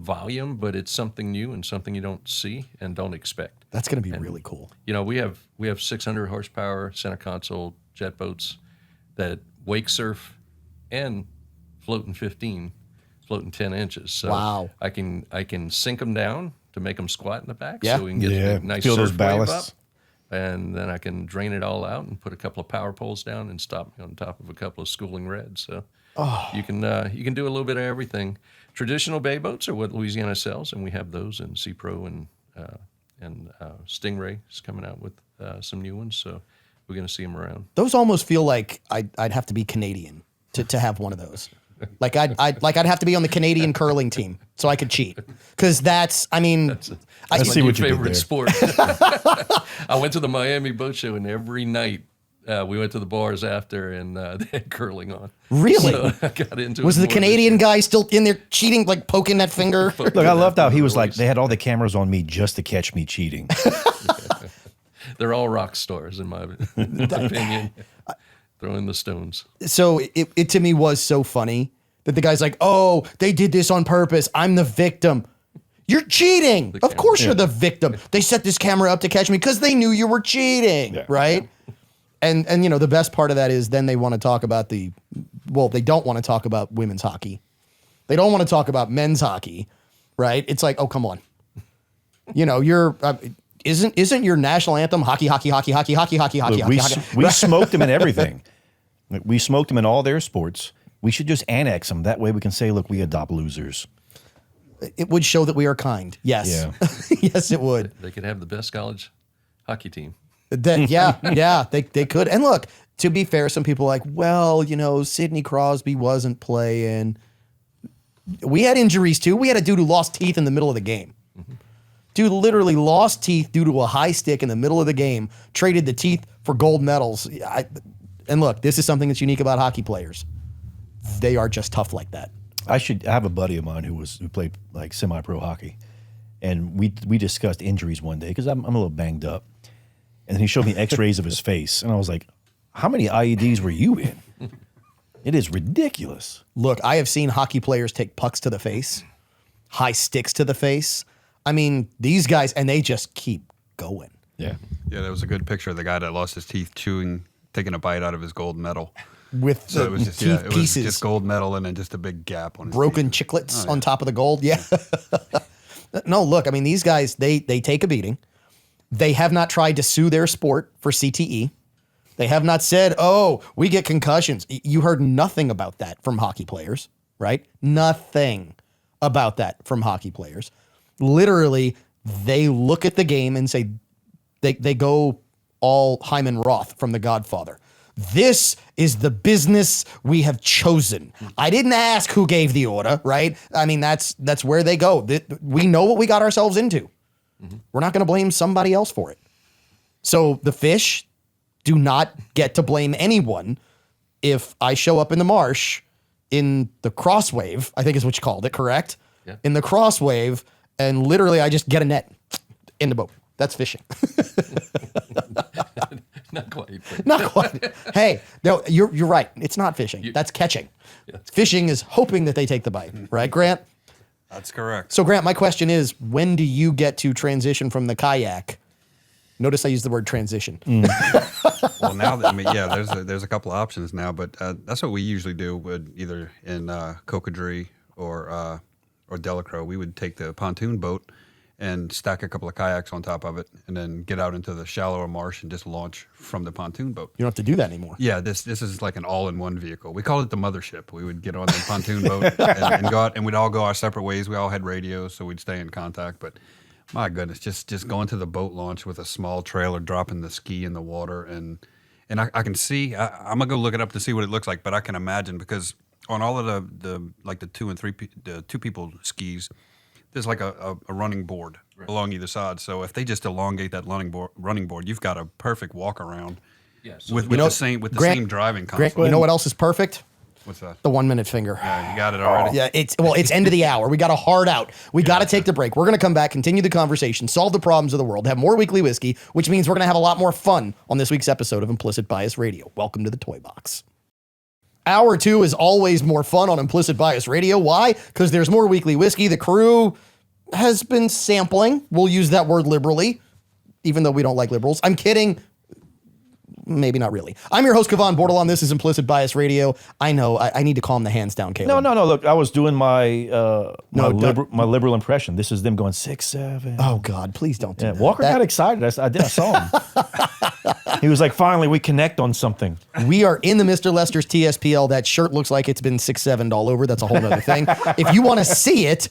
volume, but it's something new and something you don't see and don't expect. That's going to be really cool. You know, we have 600 horsepower center console jet boats that wake surf and floating 10 inches. So Wow. I can sink them down to make them squat in the back, Yeah. so we can get Yeah. a nice Feel those surf wave up, ballasts. and then I can drain it all out and put a couple of power poles down and stop me on top of a couple of schooling reds. So you can do a little bit of everything. Traditional bay boats are what Louisiana sells, and we have those in Sea Pro and Stingray is coming out with some new ones. So we're going to see them around. Those almost feel like I'd have to be Canadian to have one of those. Like I'd have to be on the Canadian curling team so I could cheat. Because that's I see my what you did favorite there. sport. I went to the Miami Boat Show, and every night we went to the bars after, and they had curling on. Really? So I got into Was it the more Canadian this year. guy still in there cheating, like poking that finger? Look, I loved how he was like, they had all the cameras on me just to catch me cheating. They're all rock stars, in my opinion. Throwing the stones. So it to me was so funny that the guy's like, oh, they did this on purpose. I'm the victim. You're cheating. Of course you're the victim. They set this camera up to catch me because they knew you were cheating, right? And you know, the best part of that is then they want to talk about they don't want to talk about women's hockey. They don't want to talk about men's hockey, right? It's like, oh, come on. You know, isn't your national anthem hockey, hockey, hockey, hockey, hockey, hockey, hockey, Look, hockey? we smoked them in everything. Like, we smoked them in all their sports. We should just annex them. That way we can say, look, we adopt losers. It would show that we are kind. Yes. Yeah. Yes, it would. They could have the best college hockey team. They could. And look, to be fair, some people are like, well, you know, Sidney Crosby wasn't playing. We had injuries too. We had a dude who lost teeth in the middle of the game. Dude literally lost teeth due to a high stick in the middle of the game, traded the teeth for gold medals. And look, this is something that's unique about hockey players. They are just tough like that. I have a buddy of mine who played like semi-pro hockey, and we discussed injuries one day because I'm a little banged up, and then he showed me X-rays of his face, and I was like, "How many IEDs were you in?" It is ridiculous. Look, I have seen hockey players take pucks to the face, high sticks to the face. I mean, these guys, and they just keep going. Yeah. Yeah, there was a good picture of the guy that lost his teeth taking a bite out of his gold medal. With So the it was just teeth it was pieces, just gold medal and then just a big gap on his broken teeth. chiclets on top of the gold. Yeah. No, look, I mean, these guys, they take a beating. They have not tried to sue their sport for CTE. They have not said, oh, we get concussions. You heard nothing about that from hockey players, right? Nothing about that from hockey players. Literally, they look at the game and say, they go all Hyman Roth from The Godfather. This is the business we have chosen. I didn't ask who gave the order, right? I mean, that's where they go. We know what we got ourselves into. We're not going to blame somebody else for it. So the fish do not get to blame anyone if I show up in the marsh in the crosswave, I think is what you called it, correct? Yeah. In the crosswave, and literally I just get a net in the boat. That's fishing. Not quite. But Not quite. Hey, no, you're right. It's not fishing. That's catching. Fishing is hoping that they take the bite, right, Grant? That's correct. So, Grant, my question is, when do you get to transition from the kayak? Notice I used the word transition. Well, now that, I mean, yeah, there's a couple of options now, but that's what we usually do. With either in Cocodrie or Delacroix, we would take the pontoon boat and stack a couple of kayaks on top of it, and then get out into the shallower marsh and just launch from the pontoon boat. You don't have to do that anymore. Yeah, this is like an all-in-one vehicle. We call it the mothership. We would get on the pontoon boat and go out, and we'd all go our separate ways. We all had radios, so we'd stay in contact. But my goodness, just going to the boat launch with a small trailer, dropping the ski in the water, and I can see. I'm gonna go look it up to see what it looks like, but I can imagine because on all of the like the two people skis, there's like a running board along either side. So if they just elongate that running board, you've got a perfect walk around yeah, so with You know, the same Grant- same driving console. Grant, you know what else is perfect? What's that? The 1 minute finger. You got it already. Yeah, it's end of the hour. We got a hard out. We got to take the break. We're going to come back, continue the conversation, solve the problems of the world, have more weekly whiskey, which means we're going to have a lot more fun on this week's episode of Implicit Bias Radio. Welcome to the Toy Box. Hour 2 is always more fun on Implicit Bias Radio. Why? Because there's more weekly whiskey. The crew has been sampling. We'll use that word liberally, even though we don't like liberals. I'm kidding. Maybe not really. I'm your host, Kevon Bordelon. This is Implicit Bias Radio. I know. I need to calm the hands down, Caleb. No. Look, I was doing my don't. my liberal impression. This is them going 6, 7. Oh, God. Please don't do Yeah, that. Walker got excited. I saw him. He was like, finally, we connect on something. We are in the Mr. Lester's TSPL. That shirt looks like it's been 6-7'd all over. That's a whole other thing. If you want to see it,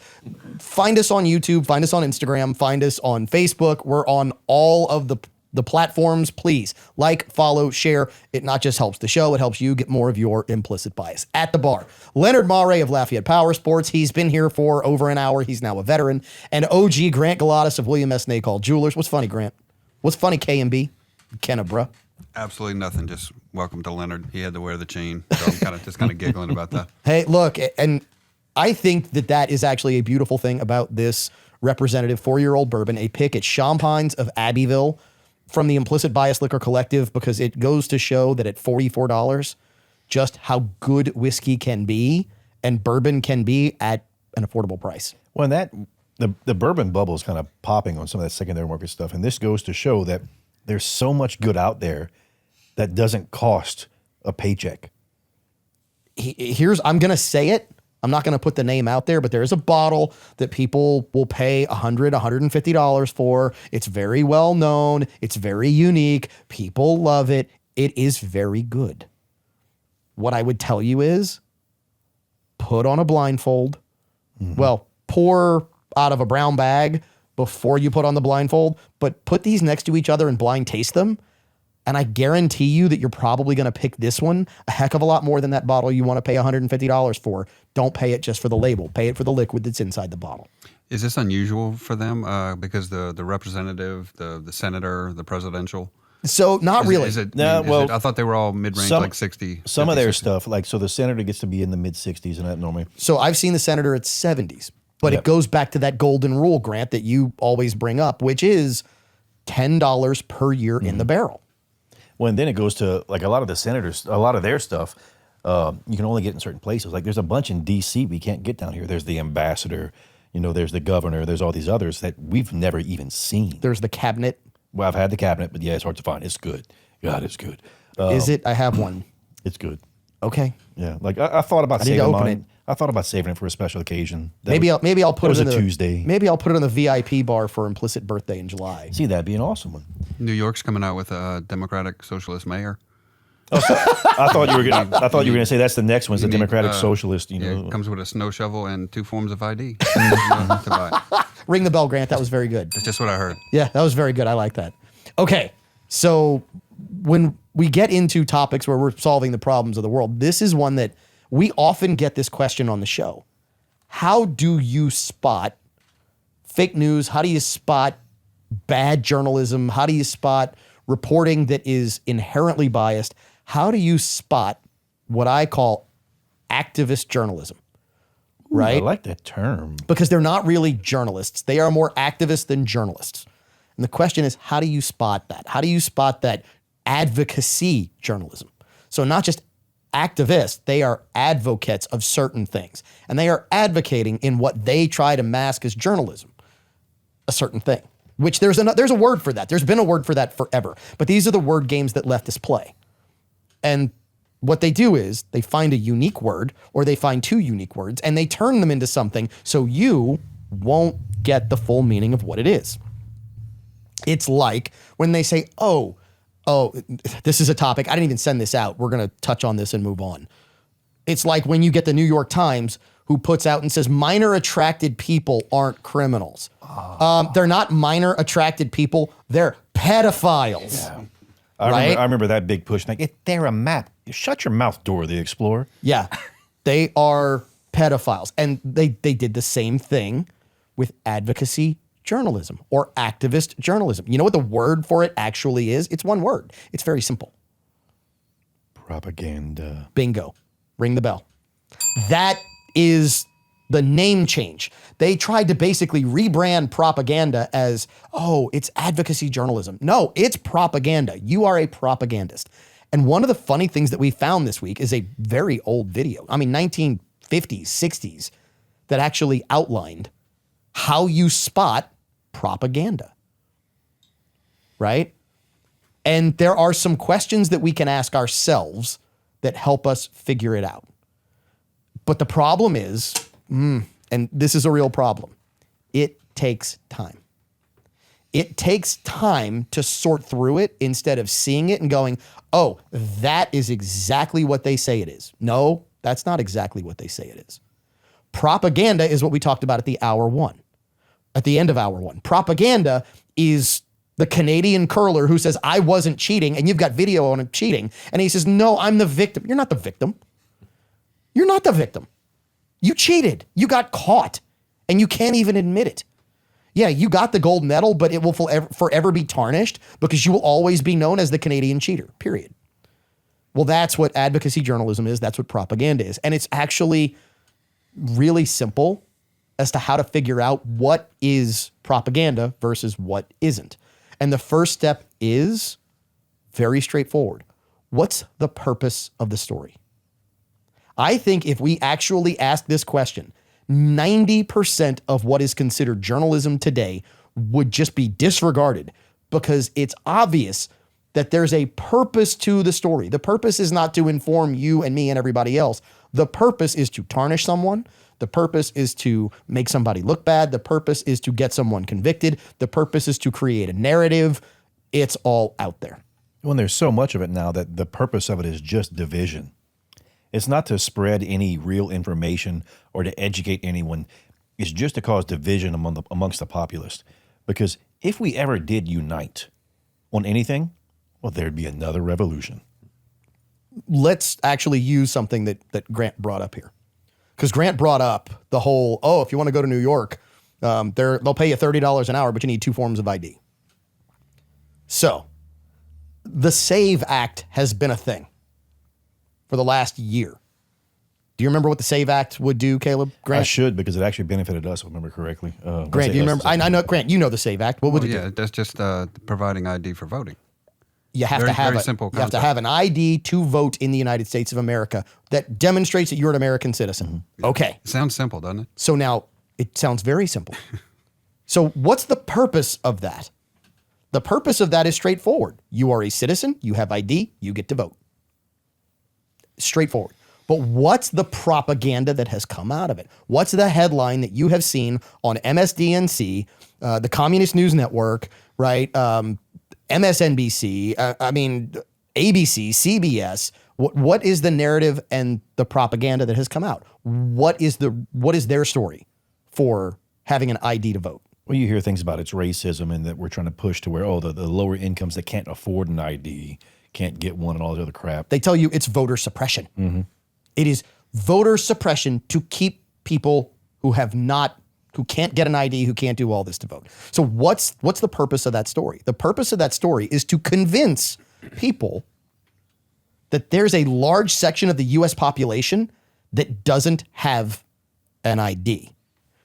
find us on YouTube, find us on Instagram, find us on Facebook. We're on all of the platforms. Please like, follow, share. It not just helps the show, it helps you get more of your implicit bias. At the bar, Leonard Mare of Lafayette Power Sports. He's been here for over an hour. He's now a veteran. And OG Grant Galatas of William S. Nacall Jewelers. What's funny, Grant? What's funny, K&B? Kenna, bruh. Absolutely nothing. Just welcome to Leonard. He had to wear the chain. So I'm just kind of giggling about that. Hey, look, and I think that is actually a beautiful thing about this representative 4-year-old bourbon, a pick at Champagnes of Abbeville from the Implicit Bias Liquor Collective, because it goes to show that at $44, just how good whiskey can be and bourbon can be at an affordable price. Well, the bourbon bubble is kind of popping on some of that secondary market stuff, and this goes to show that there's so much good out there that doesn't cost a paycheck. I'm going to say it. I'm not going to put the name out there, but there is a bottle that people will pay $100, $150 for. It's very well known. It's very unique. People love it. It is very good. What I would tell you is put on a blindfold. Well, pour out of a brown bag before you put on the blindfold, but put these next to each other and blind taste them. And I guarantee you that you're probably going to pick this one a heck of a lot more than that bottle you want to pay $150 for. Don't pay it just for the label. Pay it for the liquid that's inside the bottle. Is this unusual for them? Because the representative, the senator, the presidential? So not really. I thought they were all mid-range, like 60. Some 50, of their 60. stuff, like, so the senator gets to be in the mid-60s and that normally. So I've seen the senator at 70s, but Yep. it goes back to that golden rule, Grant, that you always bring up, which is $10 per year in the barrel. Well, and then it goes to, like, a lot of the senators, a lot of their stuff, you can only get in certain places. Like, there's a bunch in D.C. we can't get down here. There's the ambassador, there's the governor, there's all these others that we've never even seen. There's the cabinet. Well, I've had the cabinet, but yeah, it's hard to find. It's good. God, it's good. Is it? I have one. It's good. Okay. Yeah, like I thought about need to saving open mine. it. I thought about saving it for a special occasion. Maybe I'll put was it in a the Tuesday. Maybe I'll put it on the VIP bar for implicit birthday in July. See, that'd be an awesome one. New York's coming out with a Democratic Socialist mayor. I thought you were gonna say that's the next one. It's the You need, Democratic Socialist. Yeah, it comes with a snow shovel and 2 forms of ID. to buy. Ring the bell, Grant. That was very good. That's just what I heard. Yeah, that was very good. I like that. Okay, so when we get into topics where we're solving the problems of the world, this is one that we often get this question on the show. How do you spot fake news? How do you spot bad journalism? How do you spot reporting that is inherently biased? How do you spot what I call activist journalism? Right? I like that term. Because they're not really journalists. They are more activists than journalists. And the question is, how do you spot that? How do you spot that advocacy journalism? So not just activists, they are advocates of certain things. And they are advocating in what they try to mask as journalism, a certain thing. Which there's a word for that. There's been a word for that forever. But these are the word games that leftists play. And what they do is they find a unique word or they find 2 unique words and they turn them into something so you won't get the full meaning of what it is. It's like when they say, oh, this is a topic. I didn't even send this out. We're going to touch on this and move on. It's like when you get the New York Times who puts out and says minor attracted people aren't criminals. They're not minor attracted people. They're pedophiles. Yeah. Right? I remember that big push. Like, they're a map. Shut your mouth, Dora the Explorer. Yeah, they are pedophiles. And they did the same thing with advocacy journalism or activist journalism. You know what the word for it actually is? It's one word. It's very simple. Propaganda. Bingo. Ring the bell. That is the name change. They tried to basically rebrand propaganda as, oh, it's advocacy journalism. No, it's propaganda. You are a propagandist. And one of the funny things that we found this week is a very old video. I mean, 1950s, 60s, that actually outlined how you spot propaganda, right? And there are some questions that we can ask ourselves that help us figure it out. But the problem is, and this is a real problem, it takes time. It takes time to sort through it instead of seeing it and going, oh, that is exactly what they say it is. No, that's not exactly what they say it is. Propaganda is what we talked about at the end of hour one. Propaganda is the Canadian curler who says, I wasn't cheating, and you've got video on him cheating. And he says, no, I'm the victim. You're not the victim. You're not the victim. You cheated. You got caught, and you can't even admit it. Yeah, you got the gold medal, but it will forever be tarnished because you will always be known as the Canadian cheater, period. Well, that's what advocacy journalism is. That's what propaganda is. And it's actually really simple as to how to figure out what is propaganda versus what isn't. And the first step is very straightforward. What's the purpose of the story? I think if we actually ask this question, 90% of what is considered journalism today would just be disregarded because it's obvious that there's a purpose to the story. The purpose is not to inform you and me and everybody else. The purpose is to tarnish someone. The purpose is to make somebody look bad. The purpose is to get someone convicted. The purpose is to create a narrative. It's all out there. When there's so much of it now that the purpose of it is just division. It's not to spread any real information or to educate anyone. It's just to cause division amongst the populace. Because if we ever did unite on anything, well, there'd be another revolution. Let's actually use something that Grant brought up here. Because Grant brought up the whole, if you want to go to New York, they'll pay you $30 an hour, but you need 2 forms of ID. So the SAVE Act has been a thing for the last year. Do you remember what the SAVE Act would do, Caleb? Grant? I should, because it actually benefited us, if I remember correctly. Grant, do you remember? I know, Grant, you know the SAVE Act. What would it do? Yeah, that's just providing ID for voting. You have to have very simple you have to concept. have an ID to vote in the United States of America that demonstrates that you're an American citizen. Okay. Sounds simple, doesn't it? So now it sounds very simple. So what's the purpose of that? The purpose of that is straightforward. You are a citizen, you have ID, you get to vote. Straightforward. But what's the propaganda that has come out of it? What's the headline that you have seen on MSDNC, the Communist News Network, right? MSNBC, ABC, CBS. What is the narrative and the propaganda that has come out? What is their story for having an ID to vote? Well, you hear things about it's racism and that we're trying to push to where, the lower incomes that can't afford an ID can't get one and all this other crap. They tell you it's voter suppression. Mm-hmm. It is voter suppression to keep people who can't get an ID, who can't do all this to vote. So what's the purpose of that story? The purpose of that story is to convince people that there's a large section of the U.S. population that doesn't have an ID,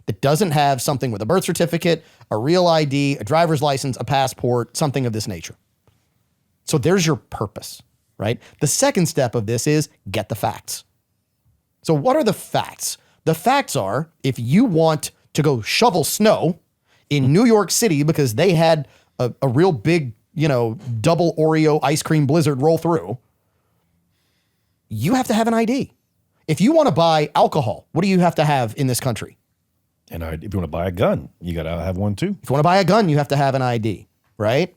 that doesn't have something with a birth certificate, a real ID, a driver's license, a passport, something of this nature. So there's your purpose, right? The second step of this is get the facts. So what are the facts? The facts are, if you want to go shovel snow in New York City because they had a real big, double Oreo ice cream blizzard roll through, you have to have an ID. If you want to buy alcohol, what do you have to have in this country? And if you want to buy a gun, you got to have one too. If you want to buy a gun, you have to have an ID, right?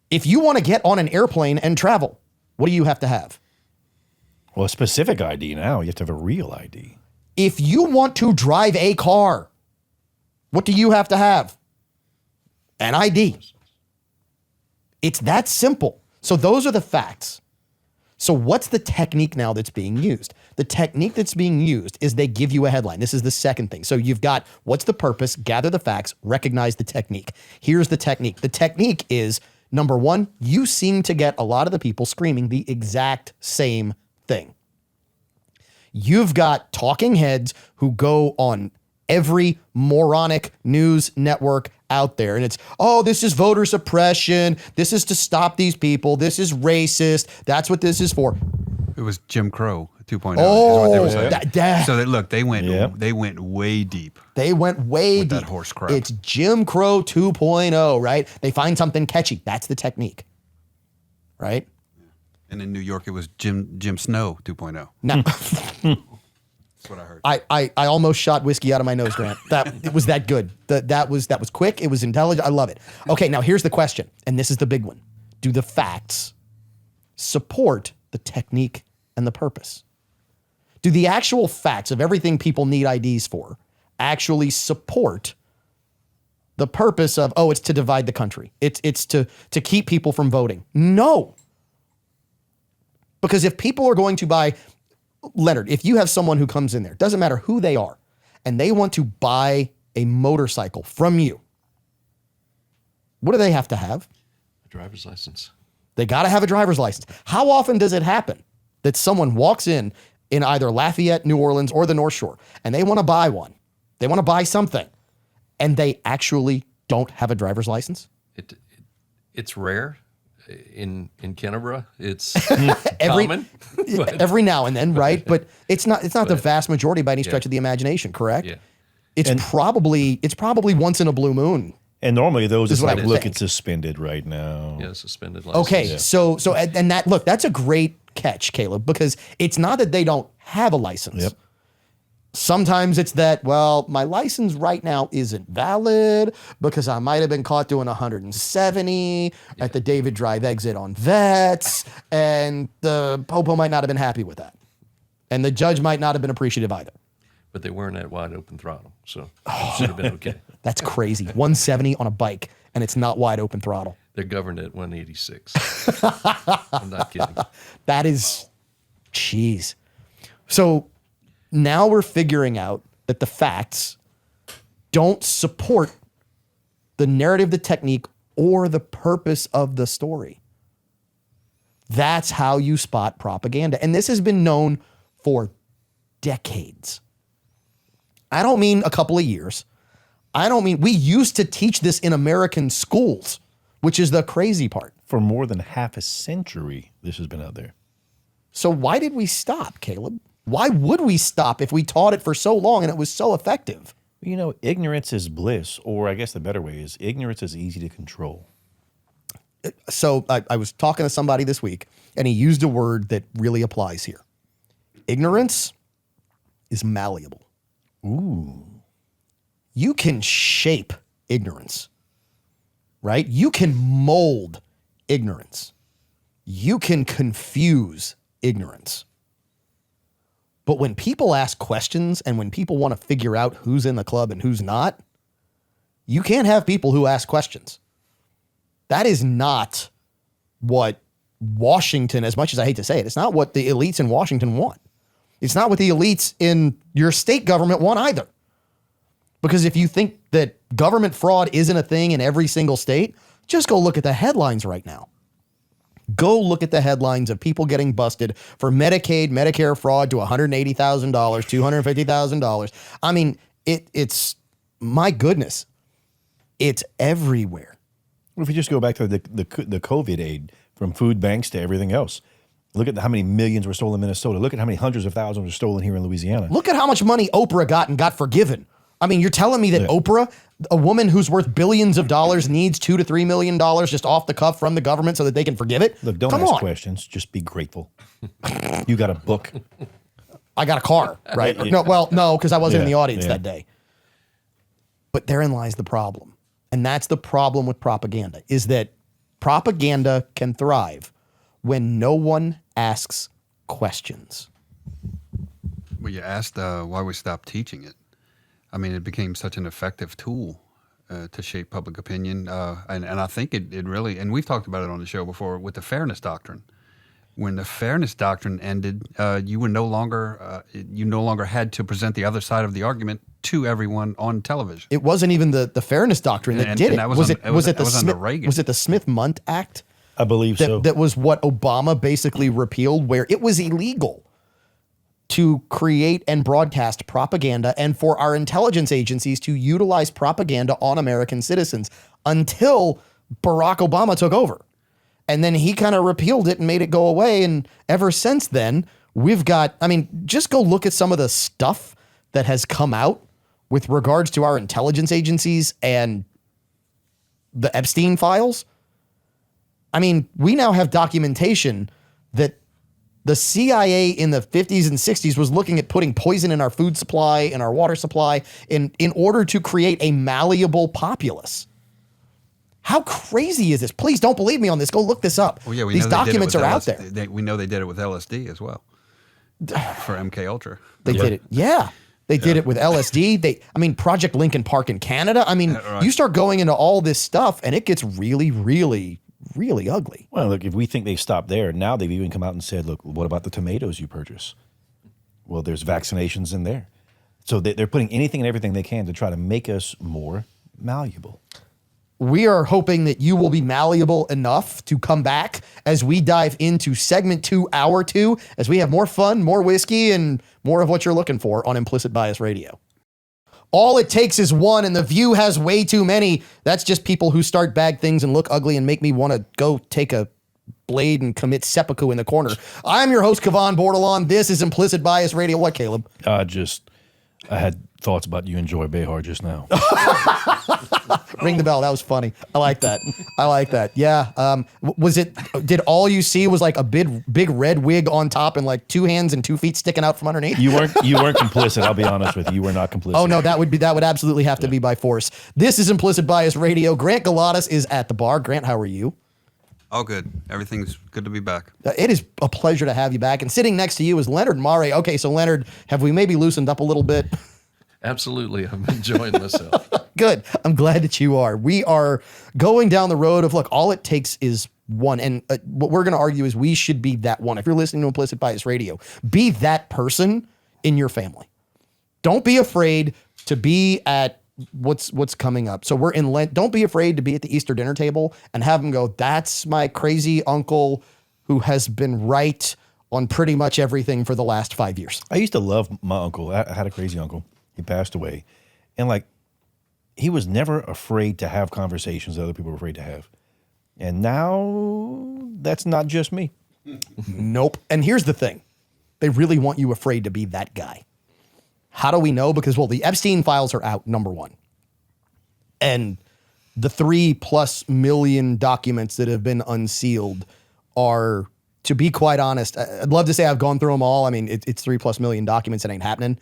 If you want to get on an airplane and travel, what do you have to have? Well, a specific ID now. You have to have a real ID. If you want to drive a car, what do you have to have? An ID. It's that simple. So those are the facts. So what's the technique now that's being used? The technique that's being used is they give you a headline. This is the second thing. So you've got what's the purpose, gather the facts, recognize the technique. Here's the technique. The technique is, number one, you seem to get a lot of the people screaming the exact same thing. You've got talking heads who go on every moronic news network out there. And it's, oh, this is voter suppression. This is to stop these people. This is racist. That's what this is for. It was Jim Crow 2.0. Oh, is what they were saying. that- So look, they went Yep. they went way deep. They went way With deep. that horse crap. It's Jim Crow 2.0, right? They find something catchy. That's the technique, right? And in New York, it was Jim Snow 2.0. Now, That's what I heard. I almost shot whiskey out of my nose, Grant. It was that good. That was quick. It was intelligent. I love it. Okay, now here's the question, and this is the big one. Do the facts support the technique and the purpose? Do the actual facts of everything people need IDs for actually support the purpose of, oh, it's to divide the country. It's to keep people from voting? No. Because if people are going to buy, Leonard, if you have someone who comes in there, doesn't matter who they are, and they want to buy a motorcycle from you, what do they have to have? A driver's license. They got to have a driver's license. How often does it happen that someone walks in either Lafayette, New Orleans, or the North Shore, and they want to buy one? They want to buy something, and they actually don't have a driver's license? It's rare. In Kennebra, it's Every common. but- every now and then, right? But it's not the vast majority by any stretch of the imagination, correct? Yeah. It's probably once in a blue moon. And normally those This is is what like, I look, think. it's suspended right now. Yeah, suspended license. Okay, so and that, look, that's a great catch, Caleb, because it's not that they don't have a license. Yep. Sometimes it's that, well, my license right now isn't valid because I might have been caught doing 170 at the David Drive exit on Vets, and the Popo might not have been happy with that. And the judge might not have been appreciative either. But they weren't at wide open throttle, so it should have been okay. That's crazy. 170 on a bike, and it's not wide open throttle. They're governed at 186. I'm not kidding. That is, jeez. So now we're figuring out that the facts don't support the narrative, the technique, or the purpose of the story. That's how you spot propaganda. And this has been known for decades. I don't mean a couple of years. I don't mean, we used to teach this in American schools, which is the crazy part. For more than half a century, this has been out there. So why did we stop, Caleb? Why would we stop if we taught it for so long and it was so effective? You know, ignorance is bliss, or I guess the better way is ignorance is easy to control. So I was talking to somebody this week, and he used a word that really applies here. Ignorance is malleable. Ooh. You can shape ignorance, right? You can mold ignorance. You can confuse ignorance. But when people ask questions and when people want to figure out who's in the club and who's not, you can't have people who ask questions. That is not what Washington, as much as I hate to say it, it's not what the elites in Washington want. It's not what the elites in your state government want either. Because if you think that government fraud isn't a thing in every single state, just go look at the headlines right now. Go look at the headlines of people getting busted for Medicaid, Medicare fraud to $180,000, $250,000. I mean, it's, my goodness, it's everywhere. Well, if you just go back to the COVID aid, from food banks to everything else, look at how many millions were stolen in Minnesota. Look at how many hundreds of thousands were stolen here in Louisiana. Look at how much money Oprah got and got forgiven. I mean, you're telling me that Oprah, a woman who's worth billions of dollars, needs $2 to $3 million just off the cuff from the government so that they can forgive it? Look, don't Come ask on. questions. Just be grateful. You got a book. I got a car, right? No, because I wasn't in the audience yeah. that day. But therein lies the problem. And that's the problem with propaganda, is that propaganda can thrive when no one asks questions. Well, you asked why we stopped teaching it. I mean, it became such an effective tool to shape public opinion. And I think it really, and we've talked about it on the show before, with the fairness doctrine. When the fairness doctrine ended, you were no longer had to present the other side of the argument to everyone on television. It wasn't even the fairness doctrine that did it. That was under Reagan. Was it the Smith-Mundt Act? I believe so. That was what Obama basically repealed, where it was illegal to create and broadcast propaganda and for our intelligence agencies to utilize propaganda on American citizens until Barack Obama took over. And then he kind of repealed it and made it go away. And ever since then, we've got, I mean, just go look at some of the stuff that has come out with regards to our intelligence agencies and the Epstein files. I mean, we now have documentation that the CIA in the 50s and 60s was looking at putting poison in our food supply and our water supply in order to create a malleable populace. How crazy is this? Please don't believe me on this. Go look this up. Well, yeah, These documents are out there. We know they did it with LSD as well for MK Ultra. They did it. Yeah. They did it with LSD. I mean, Project Lincoln Park in Canada. I mean, you start going into all this stuff and it gets really, really, really ugly. Well, look, if we think they stopped there, now they've even come out and said, look, what about the tomatoes you purchase? Well, there's vaccinations in there. So they're putting anything and everything they can to try to make us more malleable. We are hoping that you will be malleable enough to come back as we dive into segment 2, hour 2, as we have more fun, more whiskey, and more of what you're looking for on Implicit Bias Radio. All it takes is one, and the View has way too many. That's just people who start bad things and look ugly and make me want to go take a blade and commit seppuku in the corner. I'm your host, Kavan Bordelon. This is Implicit Bias Radio. What, Caleb? I had thoughts about you and Joy Behar just now. Ring the bell. That was funny. I like that. I like that. Yeah. Did all you see was like a big red wig on top and like 2 hands and 2 feet sticking out from underneath? You weren't complicit. I'll be honest with you. You were not complicit. Oh no, that would absolutely have to be by force. This is Implicit Bias Radio. Grant Galatas is at the bar. Grant, how are you? All good. Everything's good to be back. It is a pleasure to have you back. And sitting next to you is Leonard Mare. Okay, so Leonard, have we maybe loosened up a little bit? Absolutely. I'm enjoying myself. Good. I'm glad that you are. We are going down the road of, look, all it takes is one. And what we're going to argue is we should be that one. If you're listening to Implicit Bias Radio, be that person in your family. Don't be afraid to be at what's coming up. So we're in Lent. Don't be afraid to be at the Easter dinner table and have them go, that's my crazy uncle who has been right on pretty much everything for the last 5 years. I used to love my uncle. I had a crazy uncle. He passed away. And like, he was never afraid to have conversations that other people were afraid to have. And now that's not just me. Nope. And here's the thing. They really want you afraid to be that guy. How do we know? Because, well, the Epstein files are out, number one. And the 3+ million documents that have been unsealed are, to be quite honest, I'd love to say I've gone through them all. I mean, it's 3+ million documents. It ain't happening.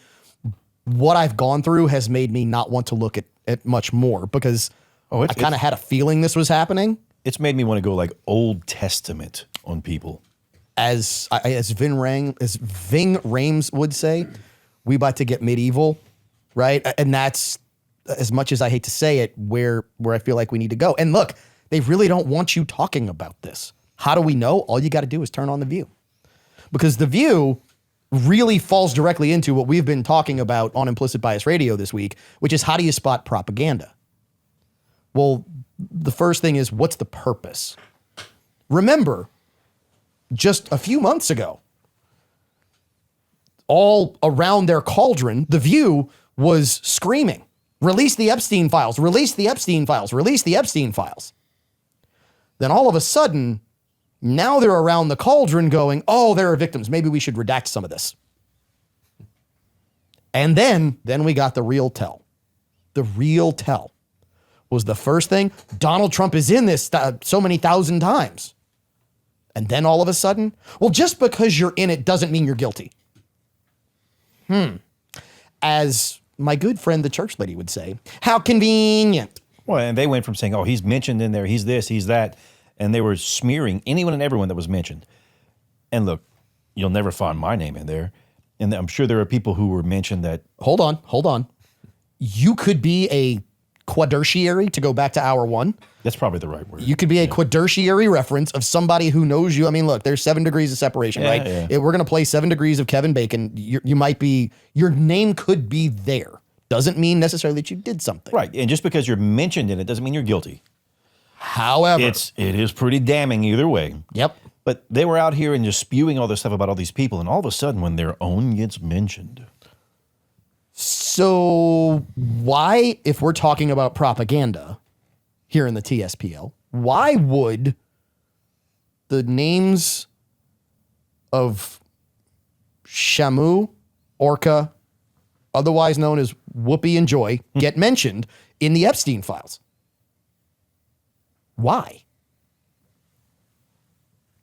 What I've gone through has made me not want to look at much more because I kind of had a feeling this was happening. It's made me want to go like Old Testament on people. As Ving Rhames would say, we about to get medieval, right? And that's, as much as I hate to say it, where I feel like we need to go. And look, they really don't want you talking about this. How do we know? All you got to do is turn on The View. Because The View really falls directly into what we've been talking about on Implicit Bias Radio this week, which is how do you spot propaganda? Well, the first thing is, what's the purpose? Remember, just a few months ago, all around their cauldron, The View was screaming, release the Epstein files, release the Epstein files, release the Epstein files. Then all of a sudden, now they're around the cauldron going, oh, there are victims. Maybe we should redact some of this. And then we got the real tell. The real tell was the first thing. Donald Trump is in this so many thousand times. And then all of a sudden, well, just because you're in it doesn't mean you're guilty. As my good friend, the church lady, would say, how convenient. Well, and they went from saying, oh, he's mentioned in there, he's this, he's that. And they were smearing anyone and everyone that was mentioned. And look, you'll never find my name in there. And I'm sure there are people who were mentioned that. Hold on. You could be a quadtertiary, to go back to hour one. That's probably the right word. You could be a quadtertiary reference of somebody who knows you. I mean, look, there's 7 degrees of separation, right? Yeah. We're going to play 7 degrees of Kevin Bacon. You might be, your name could be there. Doesn't mean necessarily that you did something. Right. And just because you're mentioned in it doesn't mean you're guilty. However, it is pretty damning either way. Yep. But they were out here and just spewing all this stuff about all these people, and all of a sudden, when their own gets mentioned, So why, if we're talking about propaganda here in the TSPL, why would the names of Shamu, Orca, otherwise known as Whoopi and Joy, get mentioned in the Epstein files? Why?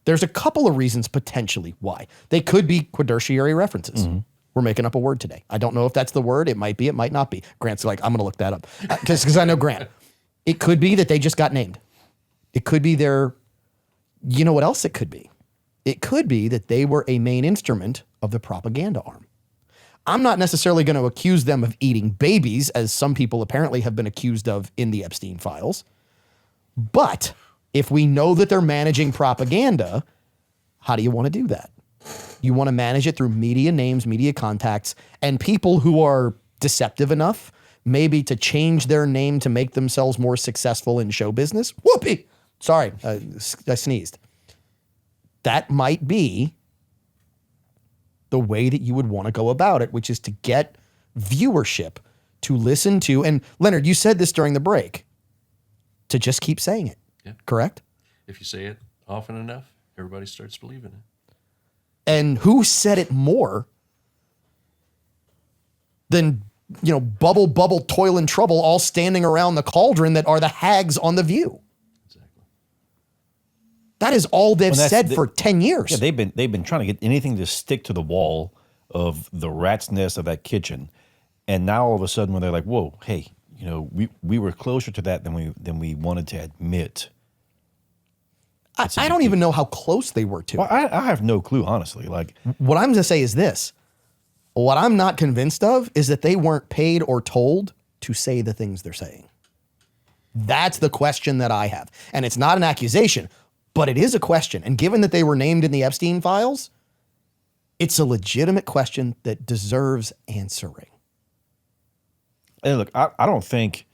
There's a couple of reasons potentially why. They could be quaternary references. We're making up a word today. I don't know if that's the word. It might be, it might not be. Grant's like, I'm going to look that up. Because I know Grant. It could be that they just got named. It could be their, you know what else it could be? It could be that they were a main instrument of the propaganda arm. I'm not necessarily going to accuse them of eating babies, as some people apparently have been accused of in the Epstein files. But if we know that they're managing propaganda, how do you want to do that? You want to manage it through media names, media contacts, and people who are deceptive enough maybe to change their name to make themselves more successful in show business. Whoopee! Sorry, I sneezed. That might be the way that you would want to go about it, which is to get viewership to listen to. And Leonard, you said this during the break, to just keep saying it. Yeah. Correct? If you say it often enough, everybody starts believing it. And who said it more than, bubble, toil, and trouble all standing around the cauldron that are the hags on The View? Exactly. That is all they've said for 10 years. Yeah, they've been trying to get anything to stick to the wall of the rat's nest of that kitchen. And now all of a sudden when they're like, whoa, hey, we were closer to that than we wanted to admit. I don't even know how close they were to Well, it. I have no clue, honestly. Like, What I'm going to say is this. What I'm not convinced of is that they weren't paid or told to say the things they're saying. That's the question that I have. And it's not an accusation, but it is a question. And given that they were named in the Epstein files, it's a legitimate question that deserves answering. and look, I don't think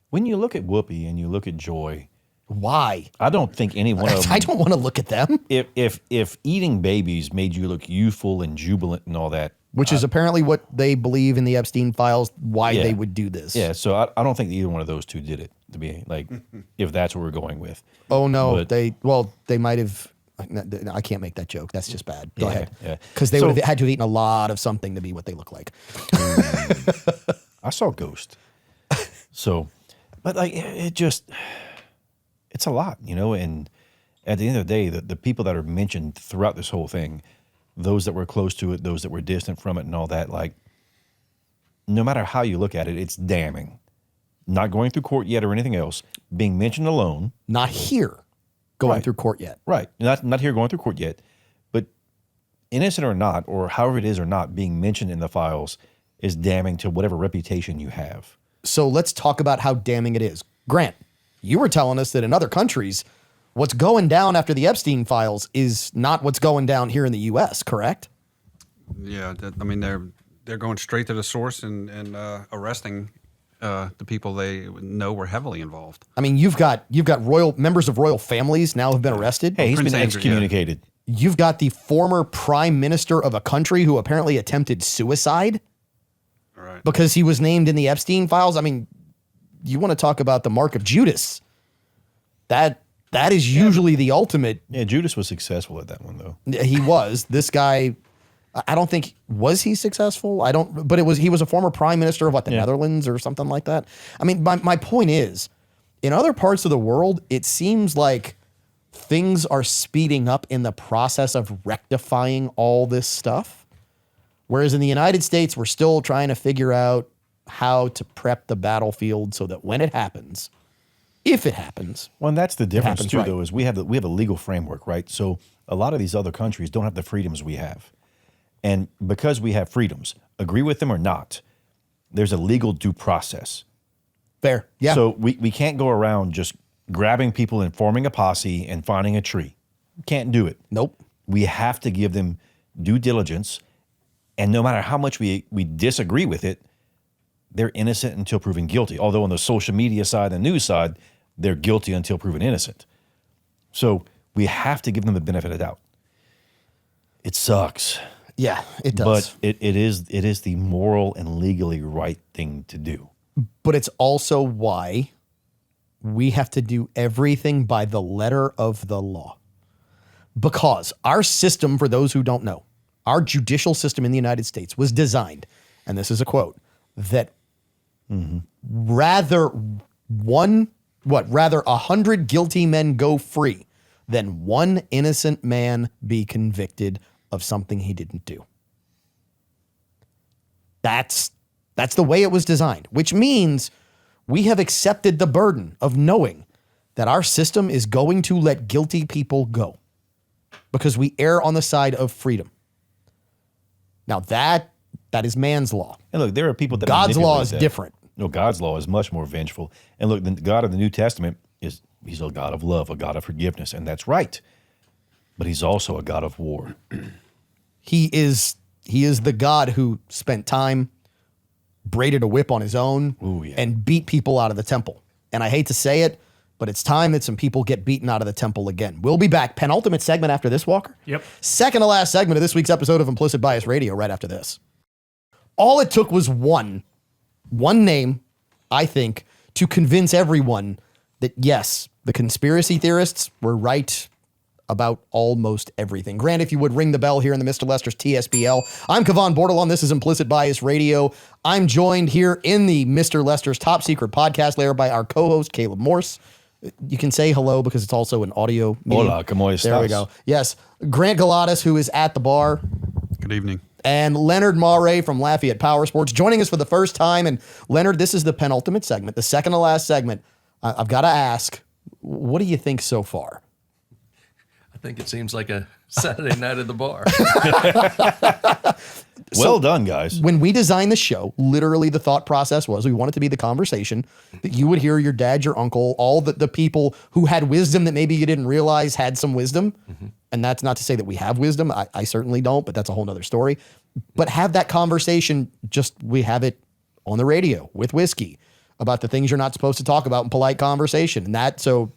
when you look at Whoopi and you look at Joy, Why? I don't think any one of them. I don't want to look at them, If eating babies made you look youthful and jubilant and all that, which is apparently what they believe in the Epstein files, why Yeah. they would do this. yeah. So I don't think either one of those two did it. To be like, if that's what we're going with. Oh, no. But- They might have. I can't make that joke. That's just bad. Go Yeah, ahead. yeah. Because they So- would have had to have eaten a lot of something to be what they look like. I saw Ghost. So, but like it just, it's a lot, and at the end of the day, the people that are mentioned throughout this whole thing, those that were close to it, those that were distant from it and all that, like, no matter how you look at it, it's damning. Not going through court yet or anything else, being mentioned alone. Not here going Right. through court yet. Right. Not here going through court yet, but innocent or not, or however it is or not, being mentioned in the files is damning to whatever reputation you have. So let's talk about how damning it is. Grant, you were telling us that in other countries, what's going down after the Epstein files is not what's going down here in the U.S., correct? Yeah, they're going straight to the source and arresting the people they know were heavily involved. I mean, you've got royal members of royal families now have been arrested. Hey, he's Prince been Andrew, excommunicated. You've got the former prime minister of a country who apparently attempted suicide All right. because he was named in the Epstein files. I mean, you want to talk about the mark of Judas. That is usually the ultimate. Yeah, Judas was successful at that one though. He was. This guy, I don't think, was he successful? I don't, but he was a former prime minister of the Netherlands or something like that. I mean, my point is, in other parts of the world, it seems like things are speeding up in the process of rectifying all this stuff. Whereas in the United States, we're still trying to figure out how to prep the battlefield so that when it happens, if it happens. Well, and that's the difference happens too, right. though, is we have a legal framework, right? So a lot of these other countries don't have the freedoms we have, and because we have freedoms, agree with them or not, there's a legal due process. Fair. Yeah. So we can't go around just grabbing people and forming a posse and finding a tree. Can't do it. Nope. We have to give them due diligence, and no matter how much we disagree with it, they're innocent until proven guilty. Although on the social media side and news side, they're guilty until proven innocent. So We have to give them the benefit of the doubt. It sucks, Yeah, it does. but it is the moral and legally right thing to do. But it's also why we have to do everything by the letter of the law. Because our system, for those who don't know, our judicial system in the United States was designed, and this is a quote, that rather 100 guilty men go free than one innocent man be convicted of something he didn't do. That's the way it was designed, which means we have accepted the burden of knowing that our system is going to let guilty people go because we err on the side of freedom. Now that is man's law. And look, there are people that God's law manipulate is that. different. No, God's law is much more vengeful. And look, the God of the New Testament he's a God of love, a God of forgiveness, and that's right. But he's also a God of war. He is the God who spent time, braided a whip on his own, Ooh, yeah. and beat people out of the temple. And I hate to say it, but it's time that some people get beaten out of the temple again. We'll be back. Penultimate segment after this, Walker. Yep. Second to last segment of this week's episode of Implicit Bias Radio right after this. All it took was one name, I think, to convince everyone that, yes, the conspiracy theorists were right about almost everything. Grant, if you would ring the bell here in the Mr. Lester's TSBL. I'm Kevon Bordelon. This is Implicit Bias Radio. I'm joined here in the Mr. Lester's top secret podcast layer by our co-host, Caleb Morse. You can say hello because it's also an audio medium. Hola, ¿cómo estás? There we go. Yes. Grant Galatas, who is at the bar. Good evening. And Leonard Mauray from Lafayette Power Sports joining us for the first time. And Leonard, this is the penultimate segment, the second to last segment. I've got to ask, what do you think so far? I think it seems like a Saturday night at the bar. Well done, guys. When we designed the show, literally the thought process was we wanted to be the conversation that you would hear your dad, your uncle, all the people who had wisdom that maybe you didn't realize had some wisdom. Mm-hmm. And that's not to say that we have wisdom. I certainly don't, but that's a whole nother story. But have that conversation, we have it on the radio with whiskey about the things you're not supposed to talk about in polite conversation. And so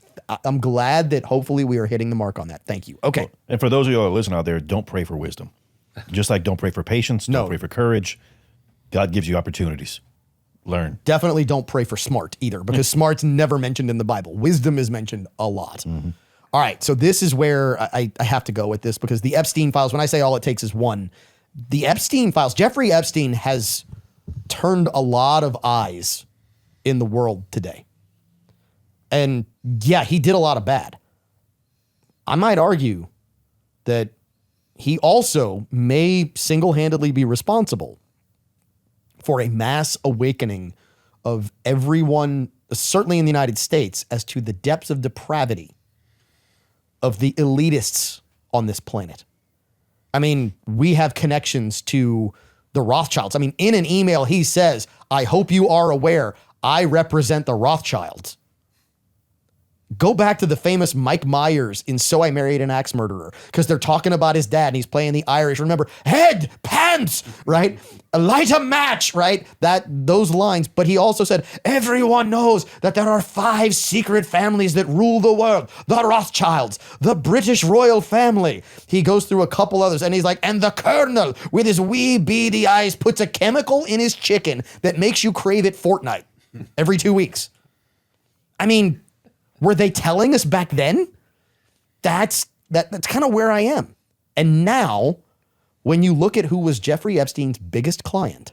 I'm glad that hopefully we are hitting the mark on that. Thank you. Okay. And for those of you who are listening out there, don't pray for wisdom. Just like don't pray for patience, don't pray for courage. God gives you opportunities. Learn. Definitely don't pray for smart either, because smart's never mentioned in the Bible. Wisdom is mentioned a lot. Mm-hmm. All right, so this is where I have to go with this, because the Epstein files, when I say all it takes is one, the Epstein files, Jeffrey Epstein has turned a lot of eyes in the world today. And yeah, he did a lot of bad. I might argue that he also may single-handedly be responsible for a mass awakening of everyone, certainly in the United States, as to the depths of depravity of the elitists on this planet. I mean, we have connections to the Rothschilds. I mean, in an email, he says, I hope you are aware, I represent the Rothschilds. Go back to the famous Mike Myers in So I Married an Axe Murderer, because they're talking about his dad and he's playing the Irish. Remember, head, pants, right? Light a match, right? Those lines. But he also said, everyone knows that there are 5 secret families that rule the world. The Rothschilds, the British royal family. He goes through a couple others and he's like, and the Colonel with his wee beady eyes puts a chemical in his chicken that makes you crave it fortnight every 2 weeks. I mean, were they telling us back then? That's kind of where I am. And now, when you look at who was Jeffrey Epstein's biggest client,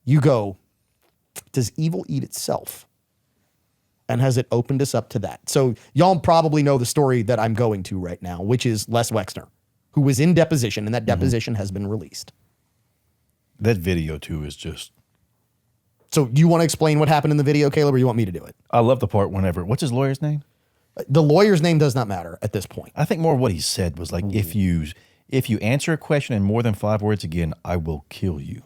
you go, does evil eat itself? And has it opened us up to that? So y'all probably know the story that I'm going to right now, which is Les Wexner, who was in deposition, and that deposition has been released. That video, too, is just... So do you want to explain what happened in the video, Caleb, or you want me to do it? I love the part whenever... What's his lawyer's name? The lawyer's name does not matter at this point. I think more what he said was like, if you answer a question in more than 5 words again, I will kill you.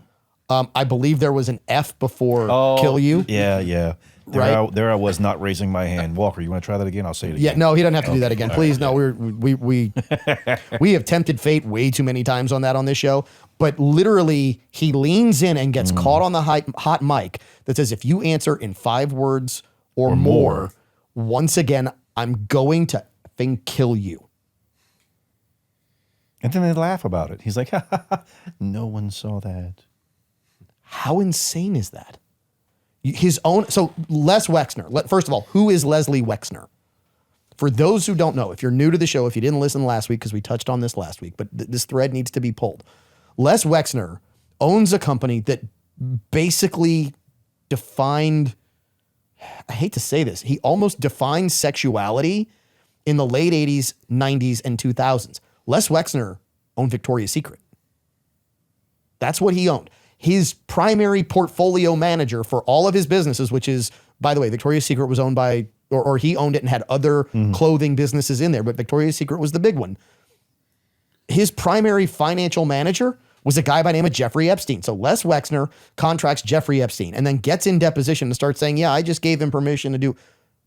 I believe there was an F before kill you. Yeah. Right? There I was not raising my hand. Walker, you want to try that again? I'll say it again. Yeah, no, he doesn't have to do that again. Please, no. We have tempted fate way too many times on that on this show. But literally, he leans in and gets caught on the hot mic that says, if you answer in 5 words or more, once again, I'm going to effing kill you. And then they laugh about it. He's like, ha, ha, ha, no one saw that. How insane is that? His own. So Les Wexner. First of all, who is Leslie Wexner? For those who don't know, if you're new to the show, if you didn't listen last week, because we touched on this last week, but this thread needs to be pulled. Les Wexner owns a company that basically defined, I hate to say this, he almost defined sexuality in the late 80s, 90s, and 2000s. Les Wexner owned Victoria's Secret. That's what he owned. His primary portfolio manager for all of his businesses, which is, by the way, Victoria's Secret was owned by, or he owned it and had other clothing businesses in there, but Victoria's Secret was the big one. His primary financial manager was a guy by the name of Jeffrey Epstein. So Les Wexner contracts Jeffrey Epstein and then gets in deposition to start saying, yeah, I just gave him permission to do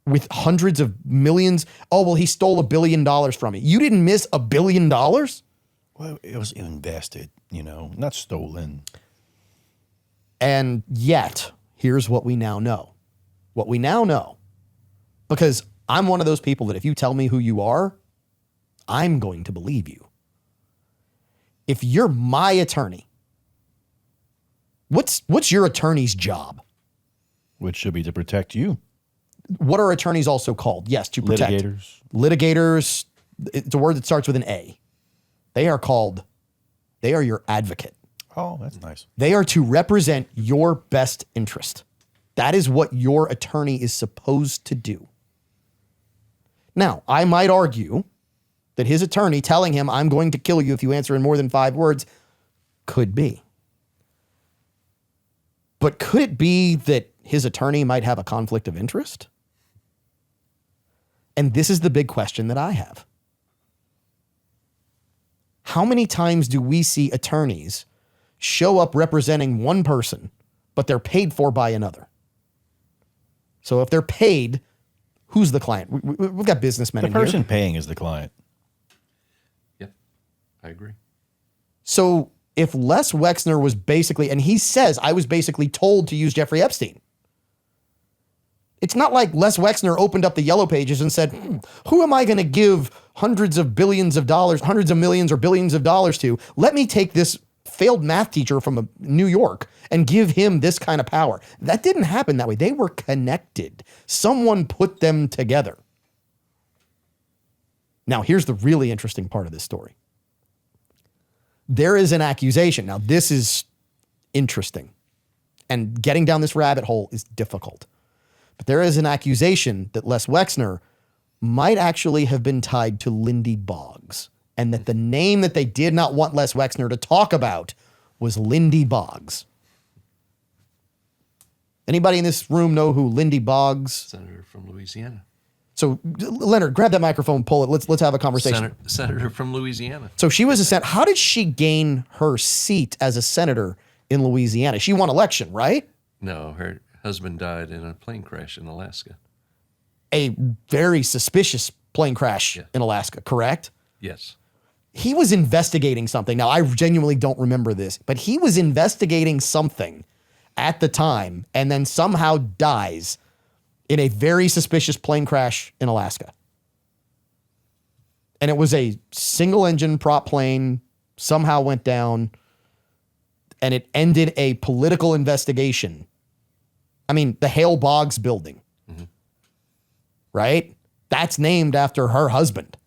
with hundreds of millions. Oh, well, he stole $1 billion from me. You didn't miss $1 billion? Well, it was invested, not stolen. And yet, here's what we now know. What we now know, because I'm one of those people that if you tell me who you are, I'm going to believe you. If you're my attorney, what's your attorney's job? Which should be to protect you. What are attorneys also called? Yes, to protect. Litigators. Litigators, it's a word that starts with an A. They are your advocate. Oh, that's nice. They are to represent your best interest. That is what your attorney is supposed to do. Now, I might argue that his attorney telling him, I'm going to kill you if you answer in more than 5 words, could be. But could it be that his attorney might have a conflict of interest? And this is the big question that I have. How many times do we see attorneys show up representing one person, but they're paid for by another? So if they're paid, who's the client? We've got businessmen The in here. person paying is the client. Yep, I agree. So if Les Wexner was basically, and he says, I was basically told to use Jeffrey Epstein. It's not like Les Wexner opened up the yellow pages and said, who am I going to give hundreds of billions of dollars, hundreds of millions or billions of dollars to? Let me take this failed math teacher from New York and give him this kind of power. That didn't happen that way. They were connected. Someone put them together. Now, here's the really interesting part of this story. There is an accusation. Now, this is interesting. And getting down this rabbit hole is difficult. But there is an accusation that Les Wexner might actually have been tied to Lindy Boggs, and that the name that they did not want Les Wexner to talk about was Lindy Boggs. Anybody in this room know who Lindy Boggs? Senator from Louisiana. So Leonard, grab that microphone, pull it. Let's have a conversation. Senator from Louisiana. So she was a senator. How did she gain her seat as a senator in Louisiana? She won election, right? No, her husband died in a plane crash in Alaska. A very suspicious plane crash in Alaska, correct? Yes. He was investigating something. Now, I genuinely don't remember this, but he was investigating something at the time and then somehow dies in a very suspicious plane crash in Alaska. And it was a single engine prop plane, somehow went down, and it ended a political investigation. I mean, the Hale Boggs building, right? That's named after her husband.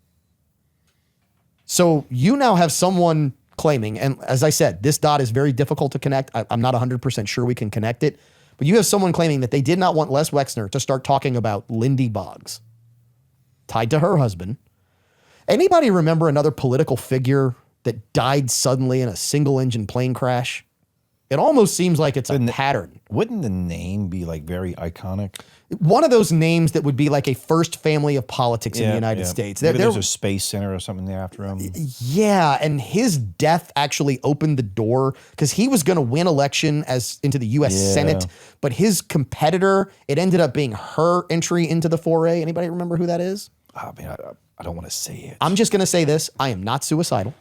So you now have someone claiming, and as I said, this dot is very difficult to connect. I'm not 100% sure we can connect it, but you have someone claiming that they did not want Les Wexner to start talking about Lindy Boggs, tied to her husband. Anybody remember another political figure that died suddenly in a single engine plane crash? It almost seems like it's a pattern. Wouldn't the name be like very iconic? One of those names that would be like a first family of politics in the United States. Maybe there's a space center or something after him. Yeah, and his death actually opened the door because he was going to win election into the U.S. Senate, but his competitor, it ended up being her entry into the foray. Anybody remember who that is? Oh, man, I don't want to say it. I'm just going to say this. I am not suicidal.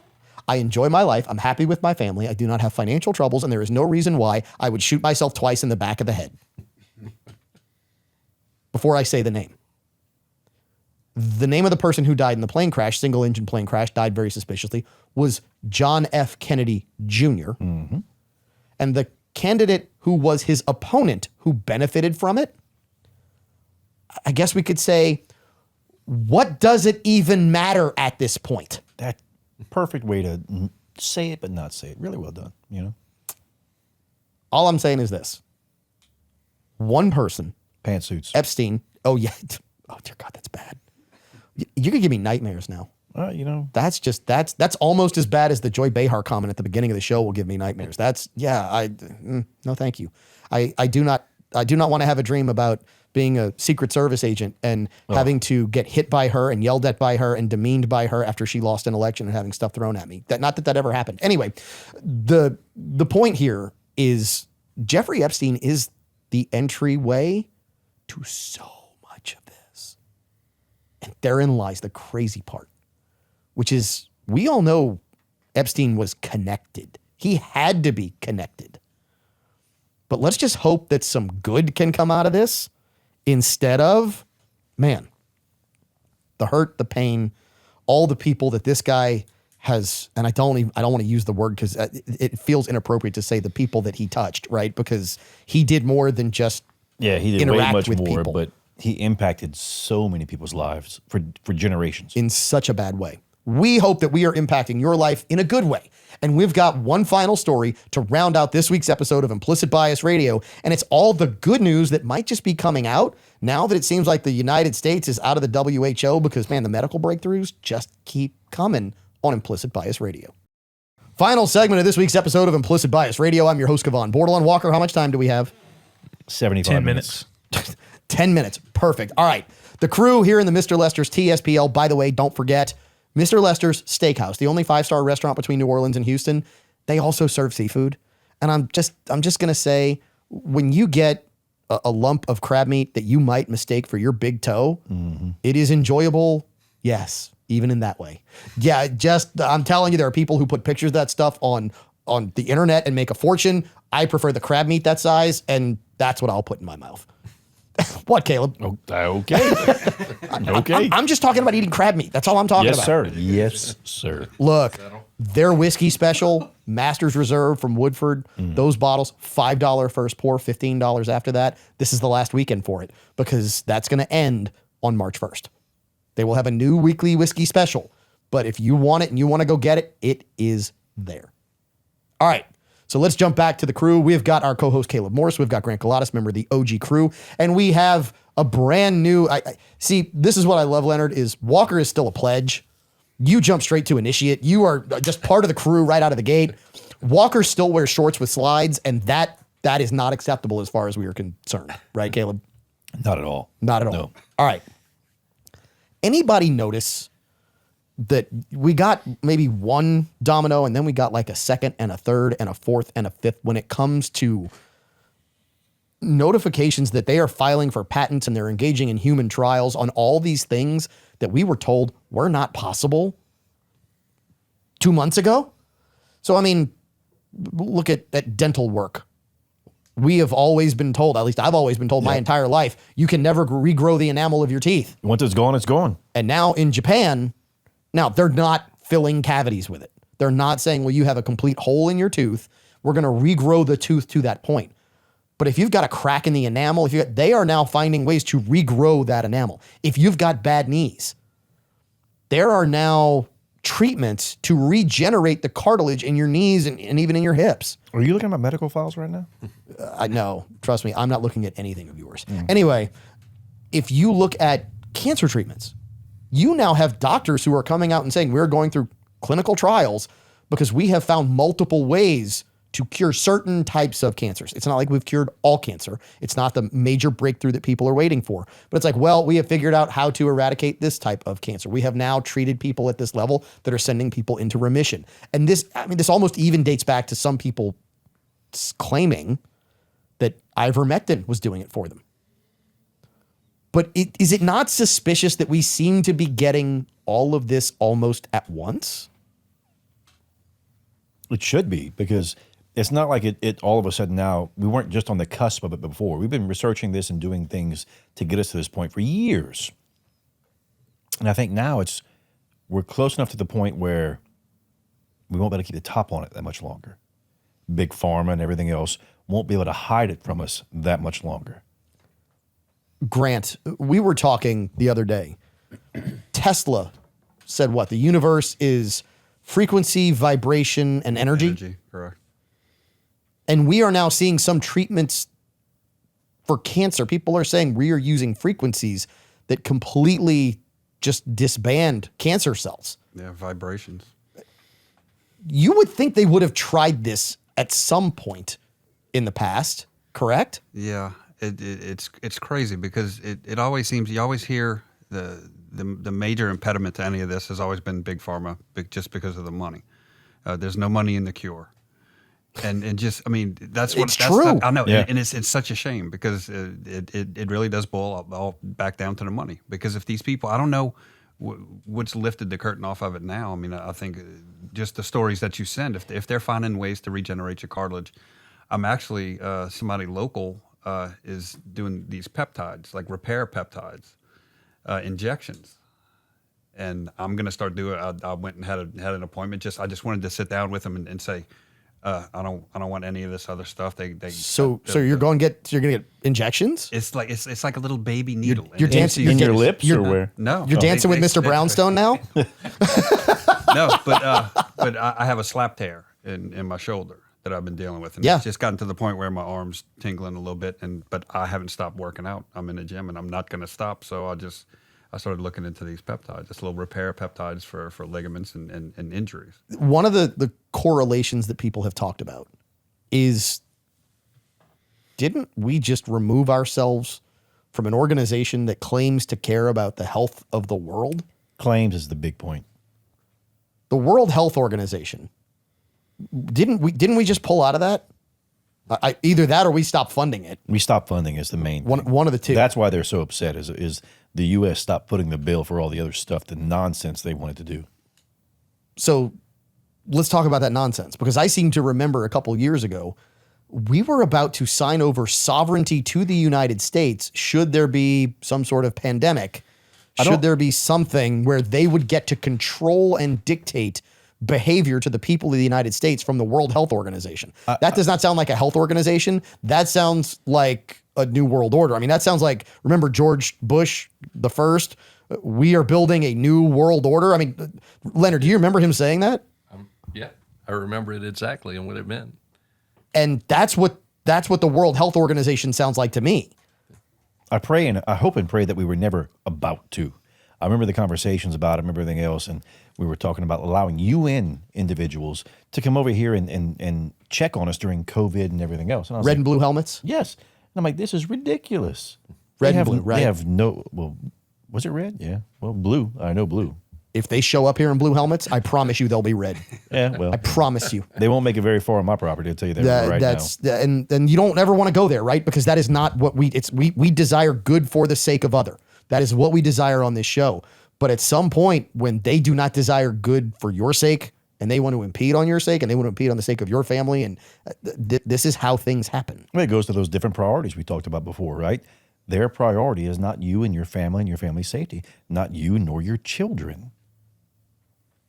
I enjoy my life. I'm happy with my family. I do not have financial troubles, and there is no reason why I would shoot myself twice in the back of the head before I say the name. The name of the person who died in the plane crash, single engine plane crash, died very suspiciously, was John F. Kennedy Jr. And the candidate who was his opponent who benefited from it, I guess we could say, what does it even matter at this point? That perfect way to say it, but not say it. Really well done, you know? All I'm saying is this. One person, Pantsuits. Epstein, oh yeah, oh dear God, that's bad. You could give me nightmares now. You know, That's almost as bad as the Joy Behar comment at the beginning of the show will give me nightmares. No, thank you. I do not want to have a dream about being a Secret Service agent and having to get hit by her and yelled at by her and demeaned by her after she lost an election and having stuff thrown at me. Not that ever happened. Anyway, the point here is Jeffrey Epstein is the entryway to so much of this. And therein lies the crazy part, which is we all know Epstein was connected. He had to be connected. But let's just hope that some good can come out of this instead of, man, the hurt, the pain, all the people that this guy has, and I don't want to use the word because it feels inappropriate to say the people that he touched, right? Because he did more than just he did interact way much with more, people. but he impacted so many people's lives for generations. In such a bad way. We hope that we are impacting your life in a good way. And we've got one final story to round out this week's episode of Implicit Bias Radio. And it's all the good news that might just be coming out now that it seems like the United States is out of the WHO because, man, the medical breakthroughs just keep coming on Implicit Bias Radio. Final segment of this week's episode of Implicit Bias Radio. I'm your host, Kevon Bordelon. Walker, how much time do we have? 75 10 minutes. 10 minutes. Perfect. All right. The crew here in the Mr. Lester's TSPL, by the way, don't forget, Mr. Lester's Steakhouse, the only 5-star restaurant between New Orleans and Houston, they also serve seafood. And I'm just going to say, when you get a lump of crab meat that you might mistake for your big toe, it is enjoyable. Yes, even in that way. Yeah, I'm telling you, there are people who put pictures of that stuff on the internet and make a fortune. I prefer the crab meat that size, and that's what I'll put in my mouth. What, Caleb? Okay. Okay. I'm just talking about eating crab meat. That's all I'm talking Yes, about. sir. Yes, sir. Look, their whiskey special, Master's Reserve from Woodford, those bottles, $5 first pour, $15 after that. This is the last weekend for it because that's going to end on March 1st. They will have a new weekly whiskey special. But if you want it and you want to go get it, it is there. All right. So let's jump back to the crew. We've got our co-host Caleb Morris. We've got Grant Galatas, member of the OG crew. And we have a brand new, see, this is what I love, Leonard, is Walker is still a pledge. You jump straight to initiate. You are just part of the crew right out of the gate. Walker still wears shorts with slides, and that is not acceptable as far as we are concerned. Right, Caleb? Not at all. Not at all. No. All right. Anybody notice that we got maybe one domino and then we got like a second and a third and a fourth and a fifth when it comes to notifications that they are filing for patents and they're engaging in human trials on all these things that we were told were not possible 2 months ago? So, I mean, look at dental work. We have always been told, at least I've always been told my entire life, you can never regrow the enamel of your teeth. Once it's gone, it's gone. And now in Japan, now they're not filling cavities with it. They're not saying, well, you have a complete hole in your tooth. We're going to regrow the tooth to that point. But if you've got a crack in the enamel, they are now finding ways to regrow that enamel. If you've got bad knees, there are now treatments to regenerate the cartilage in your knees and even in your hips. Are you looking at my medical files right now? I know. Trust me, I'm not looking at anything of yours. Anyway, if you look at cancer treatments, you now have doctors who are coming out and saying we're going through clinical trials because we have found multiple ways to cure certain types of cancers. It's not like we've cured all cancer. It's not the major breakthrough that people are waiting for. But it's like, well, we have figured out how to eradicate this type of cancer. We have now treated people at this level that are sending people into remission. And this almost even dates back to some people claiming that ivermectin was doing it for them. But is it not suspicious that we seem to be getting all of this almost at once? It should be, because it's not like it all of a sudden now, we weren't just on the cusp of it before. We've been researching this and doing things to get us to this point for years. And I think now we're close enough to the point where we won't be able to keep the top on it that much longer. Big pharma and everything else won't be able to hide it from us that much longer. Grant, we were talking the other day. Tesla said what? The universe is frequency, vibration, and energy. Correct. And we are now seeing some treatments for cancer. People are saying we are using frequencies that completely just disband cancer cells. Yeah, vibrations. You would think they would have tried this at some point in the past, correct? Yeah, it's crazy because it always seems you always hear the major impediment to any of this has always been big pharma, just because of the money. There's no money in the cure, and just I mean that's true. I know, Yeah. and it's such a shame because it really does boil all back down to the money. Because if these people, I don't know what's lifted the curtain off of it now. I mean, I think just the stories that you send, if they're finding ways to regenerate your cartilage, I'm actually somebody local is doing these peptides, like repair peptides, injections, and I'm gonna start doing. I went and had an appointment. I just wanted to sit down with them and say, I don't want any of this other stuff. So you're gonna get injections? It's like a little baby needle. You're dancing in your lips or you're- where? No, You're dancing with Mr. Brownstone now? No, but I have a slap tear in my shoulder that I've been dealing with, and Yeah. it's just gotten to the point where my arm's tingling a little bit, but I haven't stopped working out. I'm in the gym, and I'm not going to stop. So I started looking into these peptides, this little repair peptides for ligaments and injuries. One of the correlations that people have talked about is, didn't we just remove ourselves from an organization that claims to care about the health of the world? Claims is the big point. The World Health Organization. Didn't we just pull out of that? Either that or we stopped funding it. We stopped funding is the main thing. One of the two. That's why they're so upset is the U.S. stopped putting the bill for all the other stuff, the nonsense they wanted to do. So let's talk about that nonsense, because I seem to remember a couple years ago, we were about to sign over sovereignty to the United States should there be some sort of pandemic, should there be something where they would get to control and dictate behavior to the people of the United States from the World Health Organization. That does not sound like a health organization. That sounds like a new world order. I mean, that sounds like, remember George Bush the first? We are building a new world order. I mean, Leonard, do you remember him saying that? Yeah, I remember it exactly and what it meant. And that's what the World Health Organization sounds like to me. I hope and pray that we were never about to. I remember the conversations about it, I remember everything else, and we were talking about allowing UN individuals to come over here and check on us during COVID and everything else. And I was Red and blue helmets? yes. And I'm like, this is ridiculous. Red They and have, blue, right? They have was it red? Yeah. Well, blue. I know blue. If they show up here in blue helmets, I promise you they'll be red. Yeah, well, I promise you. they won't make it very far on my property, I'll tell you that right now. And you don't ever want to go there, right? Because that is not what we desire good for the sake of other. That is what we desire on this show. But at some point, when they do not desire good for your sake, and they want to impede on your sake, and they want to impede on the sake of your family, and this is how things happen. Well, it goes to those different priorities we talked about before, right? Their priority is not you and your family's safety, not you nor your children.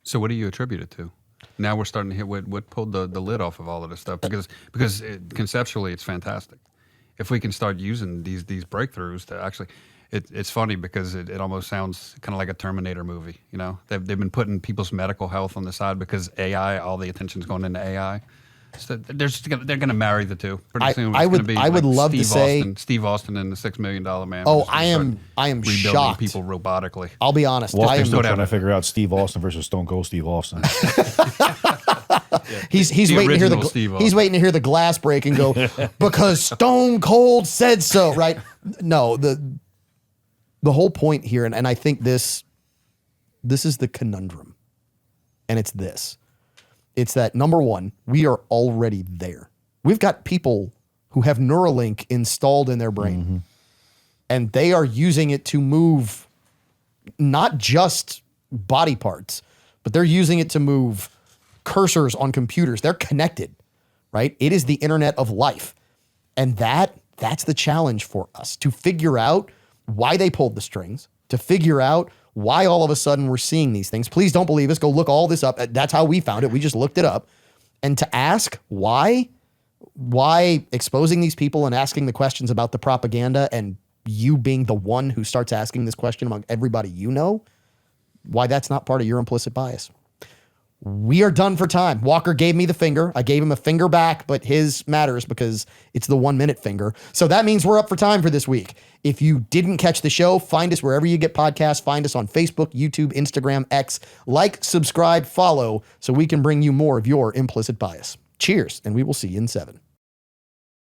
So what do you attribute it to? Now we're starting to hit what pulled the lid off of all of this stuff, because conceptually it's fantastic. If we can start using these breakthroughs to actually, it's funny because it almost sounds kind of like a Terminator movie. You know, they've been putting people's medical health on the side because AI, all the attention's going into AI. So they're going to marry the two. Pretty soon it's going to be I would love to say Steve Austin and the $6 Million Man. Oh, Just gonna I am rebuilding shocked. people robotically. I'll be honest. Well, I they're am, still trying to figure out Steve Austin versus Stone Cold Steve Austin. he's The waiting to hear original Steve he's Austin. waiting to hear the glass break and go, because Stone Cold said so, right? No, the whole point here, and I think this is the conundrum, and it's this. It's that, number one, we are already there. We've got people who have Neuralink installed in their brain, and they are using it to move not just body parts, but they're using it to move cursors on computers. They're connected, right? It is the internet of life. And that's the challenge for us, to figure out why they pulled the strings, to figure out why all of a sudden we're seeing these things. Please don't believe us. Go look all this up. That's how we found it. We just looked it up. And to ask why exposing these people and asking the questions about the propaganda, and you being the one who starts asking this question among everybody you know, why that's not part of your implicit bias. We are done for time. Walker gave me the finger. I gave him a finger back, but his matters because it's the 1 minute finger. So that means we're up for time for this week. If you didn't catch the show, find us wherever you get podcasts. Find us on Facebook, YouTube, Instagram, X. Like, subscribe, follow, so we can bring you more of your implicit bias. Cheers, and we will see you in 7.